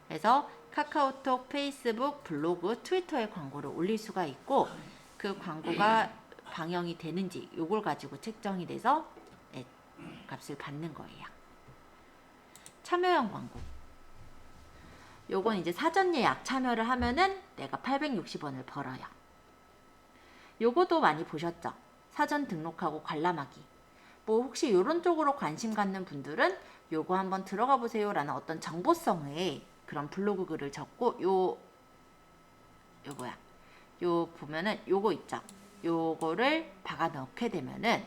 그래서 카카오톡, 페이스북, 블로그, 트위터에 광고를 올릴 수가 있고, 그 광고가 방영이 되는지 요걸 가지고 책정이 돼서 값을 받는 거예요. 참여형 광고, 요건 이제 사전 예약 참여를 하면은 내가 860원을 벌어요. 요거도 많이 보셨죠? 사전 등록하고 관람하기. 뭐 혹시 요런 쪽으로 관심 갖는 분들은 요거 한번 들어가 보세요 라는 어떤 정보성의 그런 블로그 글을 적고, 요거야. 요 보면은 요거 있죠? 요거를 박아 넣게 되면은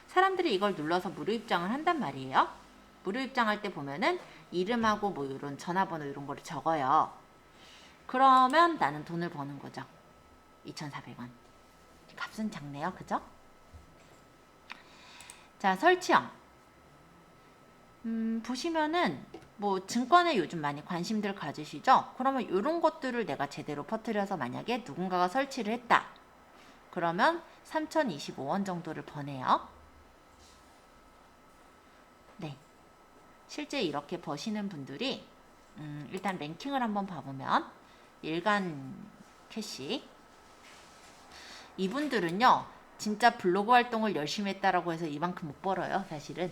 사람들이 이걸 눌러서 무료 입장을 한단 말이에요. 무료 입장할 때 보면은 이름하고 뭐 이런 전화번호 이런 거를 적어요. 그러면 나는 돈을 버는 거죠. 2,400원. 값은 작네요. 그죠? 자, 설치형. 보시면은 뭐 증권에 요즘 많이 관심들 가지시죠? 그러면 이런 것들을 내가 제대로 퍼뜨려서 만약에 누군가가 설치를 했다. 그러면 3,025원 정도를 버네요. 네. 실제 이렇게 버시는 분들이 일단 랭킹을 한번 봐보면 일간 캐시, 이분들은요 진짜 블로그 활동을 열심히 했다라고 해서 이만큼 못 벌어요, 사실은.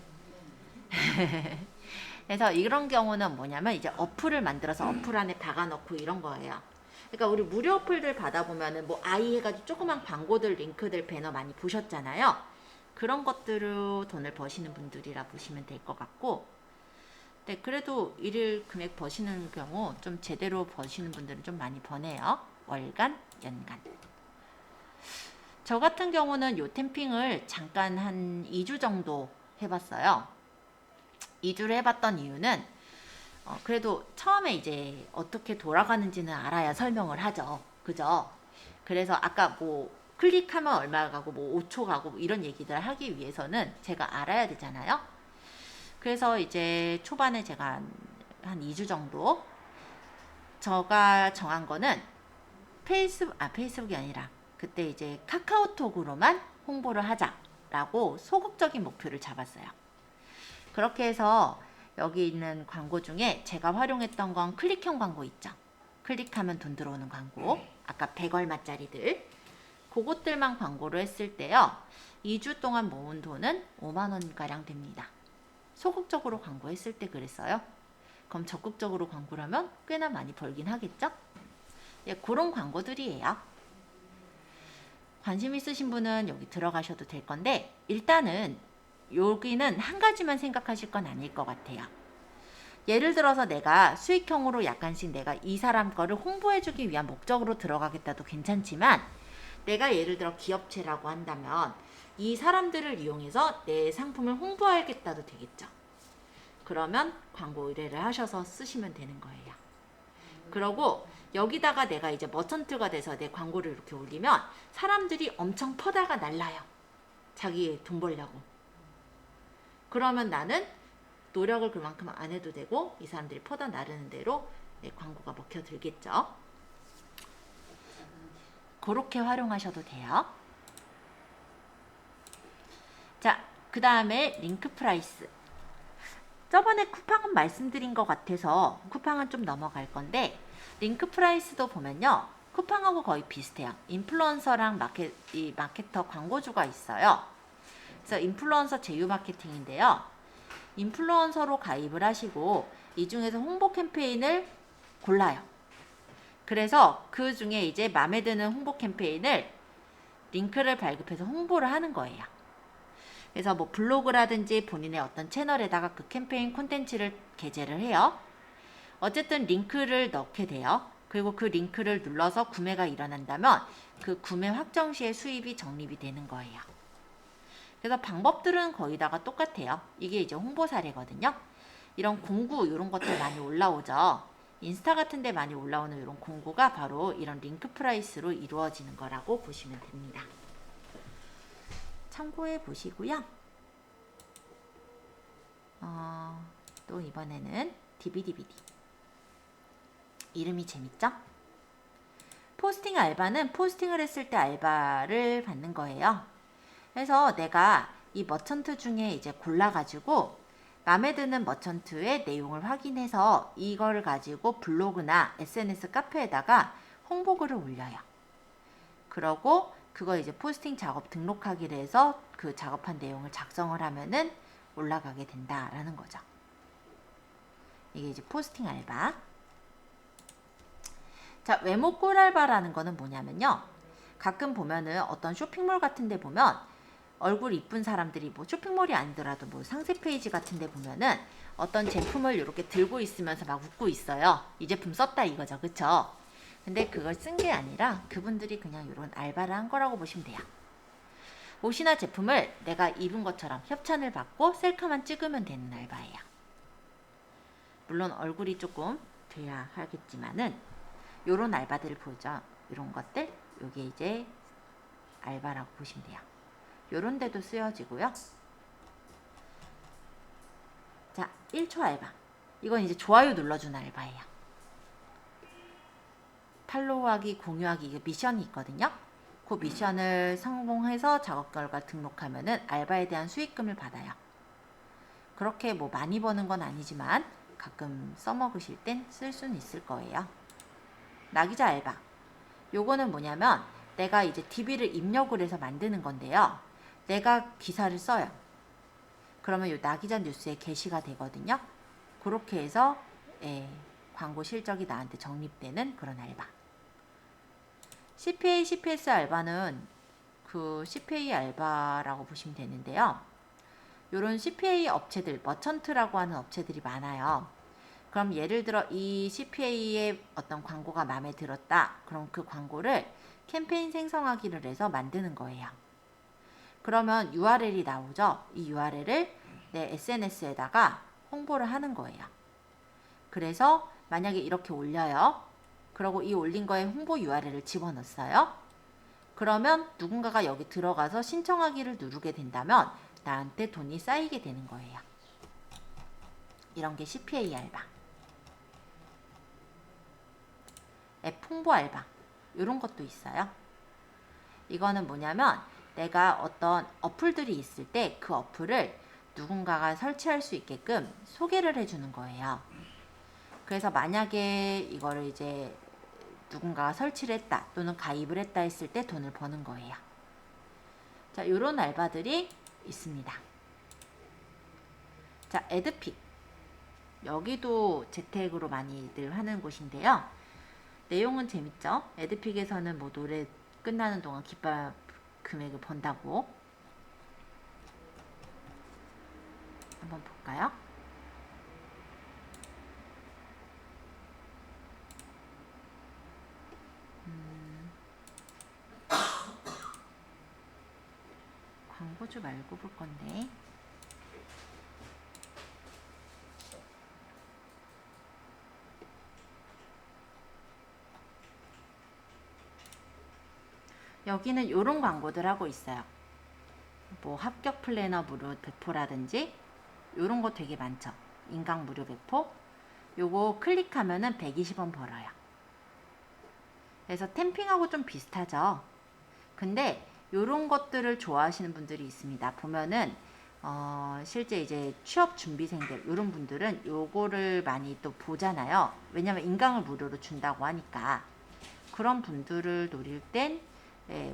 그래서 이런 경우는 뭐냐면 이제 어플을 만들어서 어플 안에 박아놓고 이런 거예요. 그러니까 우리 무료 어플들 받아보면은 뭐 아이 해가지고 조그만 광고들, 링크들, 배너 많이 보셨잖아요. 그런 것들로 돈을 버시는 분들이라 보시면 될 것 같고, 네, 그래도 일일 금액 버시는 경우 좀 제대로 버시는 분들은 좀 많이 버네요. 월간, 연간. 저 같은 경우는 요 템핑을 잠깐 한 2주 정도 해봤어요. 2주를 해봤던 이유는 그래도 처음에 이제 어떻게 돌아가는지는 알아야 설명을 하죠. 그죠? 그래서 아까 뭐 클릭하면 얼마 가고 뭐 5초 가고 뭐 이런 얘기들을 하기 위해서는 제가 알아야 되잖아요. 그래서 이제 초반에 제가 한 2주 정도 제가 정한 거는 페이스북이 아니라 그때 이제 카카오톡으로만 홍보를 하자라고 소극적인 목표를 잡았어요. 그렇게 해서 여기 있는 광고 중에 제가 활용했던 건 클릭형 광고 있죠. 클릭하면 돈 들어오는 광고. 아까 100얼마짜리들. 그것들만 광고를 했을 때요. 2주 동안 모은 돈은 5만원가량 됩니다. 소극적으로 광고했을 때 그랬어요. 그럼 적극적으로 광고를 하면 꽤나 많이 벌긴 하겠죠? 예, 그런 광고들이에요. 관심 있으신 분은 여기 들어가셔도 될 건데, 일단은 여기는 한 가지만 생각하실 건 아닐 것 같아요. 예를 들어서 내가 수익형으로 약간씩 내가 이 사람 거를 홍보해주기 위한 목적으로 들어가겠다도 괜찮지만, 내가 예를 들어 기업체라고 한다면 이 사람들을 이용해서 내 상품을 홍보하겠다도 되겠죠. 그러면 광고 의뢰를 하셔서 쓰시면 되는 거예요. 그러고 여기다가 내가 이제 머천트가 돼서 내 광고를 이렇게 올리면 사람들이 엄청 퍼다가 날라요. 자기 돈 벌려고. 그러면 나는 노력을 그만큼 안 해도 되고 이 사람들이 퍼다 나르는 대로 내 광고가 먹혀들겠죠. 그렇게 활용하셔도 돼요. 자, 그 다음에 링크 프라이스. 저번에 쿠팡은 말씀드린 것 같아서 쿠팡은 좀 넘어갈 건데, 링크 프라이스도 보면요 쿠팡하고 거의 비슷해요. 인플루언서랑 마케터 광고주가 있어요. 그래서 인플루언서 제휴 마케팅인데요, 인플루언서로 가입을 하시고 이 중에서 홍보 캠페인을 골라요. 그래서 그 중에 이제 마음에 드는 홍보 캠페인을 링크를 발급해서 홍보를 하는 거예요. 그래서 뭐 블로그라든지 본인의 어떤 채널에다가 그 캠페인 콘텐츠를 게재를 해요. 어쨌든 링크를 넣게 돼요. 그리고 그 링크를 눌러서 구매가 일어난다면 그 구매 확정 시에 수입이 적립이 되는 거예요. 그래서 방법들은 거의 다가 똑같아요. 이게 이제 홍보 사례거든요. 이런 공구 이런 것들 많이 올라오죠. 인스타 같은 데 많이 올라오는 이런 공구가 바로 이런 링크 프라이스로 이루어지는 거라고 보시면 됩니다. 참고해 보시고요. 또 이번에는 DBDBD. 이름이 재밌죠? 포스팅 알바는 포스팅을 했을 때 알바를 받는 거예요. 그래서 내가 이 머천트 중에 이제 골라가지고 마음에 드는 머천트의 내용을 확인해서 이걸 가지고 블로그나 SNS 카페에다가 홍보글을 올려요. 그러고 그거 이제 포스팅 작업 등록하기로 해서 그 작업한 내용을 작성을 하면은 올라가게 된다라는 거죠. 이게 이제 포스팅 알바. 자, 외모 꿀알바라는 거는 뭐냐면요. 가끔 보면은 어떤 쇼핑몰 같은 데 보면 얼굴 이쁜 사람들이 뭐 쇼핑몰이 아니더라도 뭐 상세 페이지 같은 데 보면은 어떤 제품을 이렇게 들고 있으면서 막 웃고 있어요. 이 제품 썼다 이거죠. 그쵸? 근데 그걸 쓴 게 아니라 그분들이 그냥 이런 알바를 한 거라고 보시면 돼요. 옷이나 제품을 내가 입은 것처럼 협찬을 받고 셀카만 찍으면 되는 알바예요. 물론 얼굴이 조금 돼야 하겠지만은 요런 알바들을 보죠. 이런 것들 요게 이제 알바라고 보시면 돼요. 요런 데도 쓰여지고요. 자, 1초 알바. 이건 이제 좋아요 눌러주는 알바예요. 팔로우하기, 공유하기 이게 미션이 있거든요. 그 미션을 성공해서 작업 결과 등록하면은 알바에 대한 수익금을 받아요. 그렇게 뭐 많이 버는 건 아니지만 가끔 써먹으실 땐 쓸 수는 있을 거예요. 나기자 알바. 요거는 뭐냐면 내가 이제 DB를 입력을 해서 만드는 건데요. 내가 기사를 써요. 그러면 요 나기자 뉴스에 게시가 되거든요. 그렇게 해서 광고 실적이 나한테 적립되는 그런 알바. CPA, CPS 알바는 그 CPA 알바라고 보시면 되는데요. 요런 CPA 업체들, 머천트라고 하는 업체들이 많아요. 그럼 예를 들어 이 CPA의 어떤 광고가 마음에 들었다. 그럼 그 광고를 캠페인 생성하기를 해서 만드는 거예요. 그러면 URL이 나오죠. 이 URL을 내 SNS에다가 홍보를 하는 거예요. 그래서 만약에 이렇게 올려요. 그리고 이 올린 거에 홍보 URL을 집어넣었어요. 그러면 누군가가 여기 들어가서 신청하기를 누르게 된다면 나한테 돈이 쌓이게 되는 거예요. 이런 게 CPA 알바. 앱 홍보 알바. 이런 것도 있어요. 이거는 뭐냐면 내가 어떤 어플들이 있을 때 그 어플을 누군가가 설치할 수 있게끔 소개를 해주는 거예요. 그래서 만약에 이거를 이제 누군가가 설치를 했다 또는 가입을 했다 했을 때 돈을 버는 거예요. 자, 요런 알바들이 있습니다. 자, 에드픽. 여기도 재택으로 많이들 하는 곳인데요. 내용은 재밌죠? 에드픽에서는 뭐 노래 끝나는 동안 깃발 금액을 번다고. 한번 볼까요? 광고주 말고 볼 건데. 여기는 이런 광고들 하고 있어요. 뭐 합격 플래너 무료 배포라든지 이런 거 되게 많죠. 인강 무료 배포. 요거 클릭하면은 120원 벌어요. 그래서 템핑하고 좀 비슷하죠. 근데 요런 것들을 좋아하시는 분들이 있습니다. 보면은 실제 이제 취업 준비생들 이런 분들은 요거를 많이 또 보잖아요. 왜냐면 인강을 무료로 준다고 하니까. 그런 분들을 노릴 땐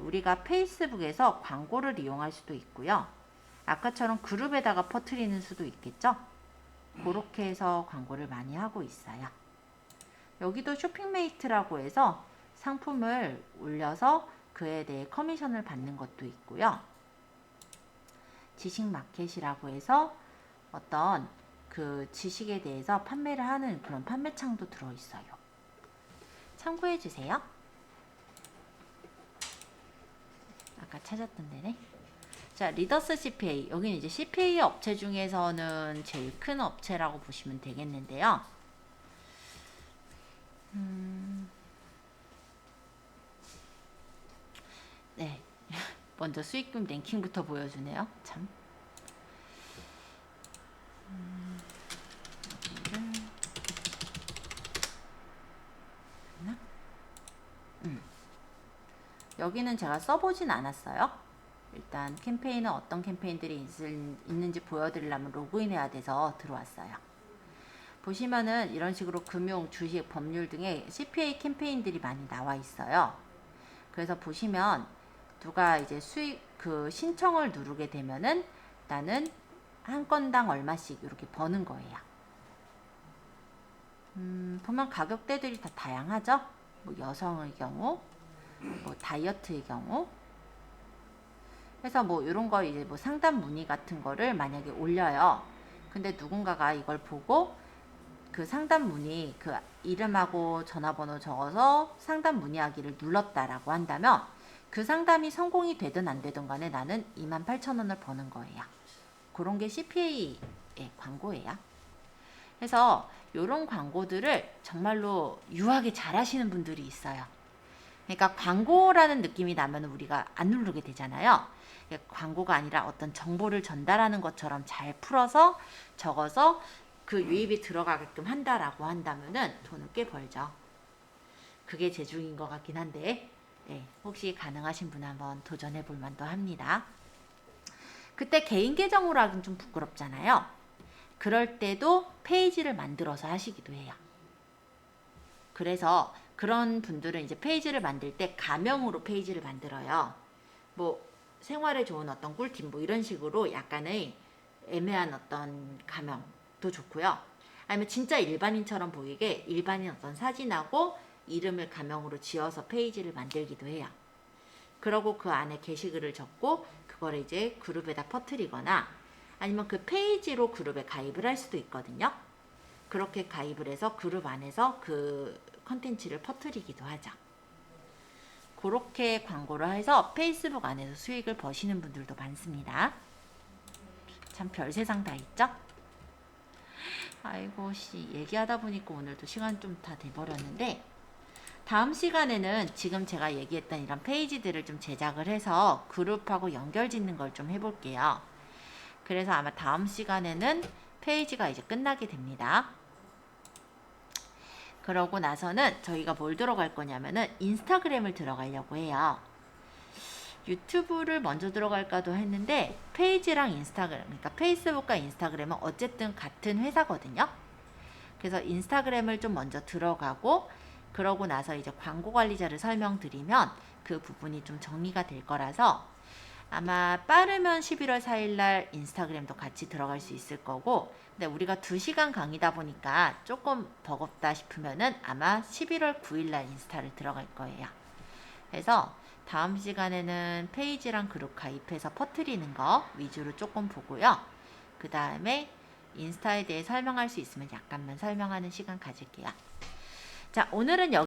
우리가 페이스북에서 광고를 이용할 수도 있고요. 아까처럼 그룹에다가 퍼뜨리는 수도 있겠죠. 그렇게 해서 광고를 많이 하고 있어요. 여기도 쇼핑메이트라고 해서 상품을 올려서 그에 대해 커미션을 받는 것도 있고요. 지식마켓이라고 해서 어떤 그 지식에 대해서 판매를 하는 그런 판매창도 들어있어요. 참고해 주세요. 아까 찾았던 데네. 자, 리더스 CPA. 여기는 이제 CPA 업체 중에서는 제일 큰 업체라고 보시면 되겠는데요. 네. 먼저 수익금 랭킹부터 보여주네요. 참. 여기는 제가 써보진 않았어요. 일단 캠페인은 어떤 캠페인들이 있는지 보여드리려면 로그인해야 돼서 들어왔어요. 보시면은 이런 식으로 금융, 주식, 법률 등의 CPA 캠페인들이 많이 나와 있어요. 그래서 보시면 누가 이제 수익 신청을 누르게 되면은 나는 한 건당 얼마씩 이렇게 버는 거예요. 보면 가격대들이 다 다양하죠. 뭐 여성의 경우, 뭐 다이어트의 경우. 그래서 뭐 이런 거 이제 뭐 상담 문의 같은 거를 만약에 올려요. 근데 누군가가 이걸 보고 그 상담 문의 그 이름하고 전화번호 적어서 상담 문의하기를 눌렀다라고 한다면 그 상담이 성공이 되든 안 되든 간에 나는 28,000원을 버는 거예요. 그런 게 CPA의 광고예요. 그래서 이런 광고들을 정말로 유하게 잘 하시는 분들이 있어요. 그러니까 광고라는 느낌이 나면 우리가 안 누르게 되잖아요. 광고가 아니라 어떤 정보를 전달하는 것처럼 잘 풀어서 적어서 그 유입이 들어가게끔 한다라고 한다면은 돈을 꽤 벌죠. 그게 제중인 것 같긴 한데 혹시 가능하신 분 한번 도전해 볼 만도 합니다. 그때 개인 계정으로 하긴 좀 부끄럽잖아요. 그럴 때도 페이지를 만들어서 하시기도 해요. 그래서 그런 분들은 이제 페이지를 만들 때 가명으로 페이지를 만들어요. 뭐 생활에 좋은 어떤 꿀팁 뭐 이런 식으로 약간의 애매한 어떤 가명도 좋고요. 아니면 진짜 일반인처럼 보이게 일반인 어떤 사진하고 이름을 가명으로 지어서 페이지를 만들기도 해요. 그러고 그 안에 게시글을 적고 그걸 이제 그룹에다 퍼뜨리거나 아니면 그 페이지로 그룹에 가입을 할 수도 있거든요. 그렇게 가입을 해서 그룹 안에서 그 컨텐츠를 퍼뜨리기도 하죠. 그렇게 광고를 해서 페이스북 안에서 수익을 버시는 분들도 많습니다. 참 별세상 다 있죠? 아이고 얘기하다 보니까 오늘도 시간 좀 다 돼버렸는데 다음 시간에는 지금 제가 얘기했던 이런 페이지들을 좀 제작을 해서 그룹하고 연결 짓는 걸 좀 해볼게요. 그래서 아마 다음 시간에는 페이지가 이제 끝나게 됩니다. 그러고 나서는 저희가 뭘 들어갈 거냐면은 인스타그램을 들어가려고 해요. 유튜브를 먼저 들어갈까도 했는데 페이지랑 인스타그램, 그러니까 페이스북과 인스타그램은 어쨌든 같은 회사거든요. 그래서 인스타그램을 좀 먼저 들어가고 그러고 나서 이제 광고 관리자를 설명드리면 그 부분이 좀 정리가 될 거라서 아마 빠르면 11월 4일 날 인스타그램도 같이 들어갈 수 있을 거고 근데 우리가 2시간 강의다 보니까 조금 버겁다 싶으면은 아마 11월 9일 날 인스타를 들어갈 거예요. 그래서 다음 시간에는 페이지랑 그룹 가입해서 퍼뜨리는 거 위주로 조금 보고요. 그 다음에 인스타에 대해 설명할 수 있으면 약간만 설명하는 시간 가질게요. 자, 오늘은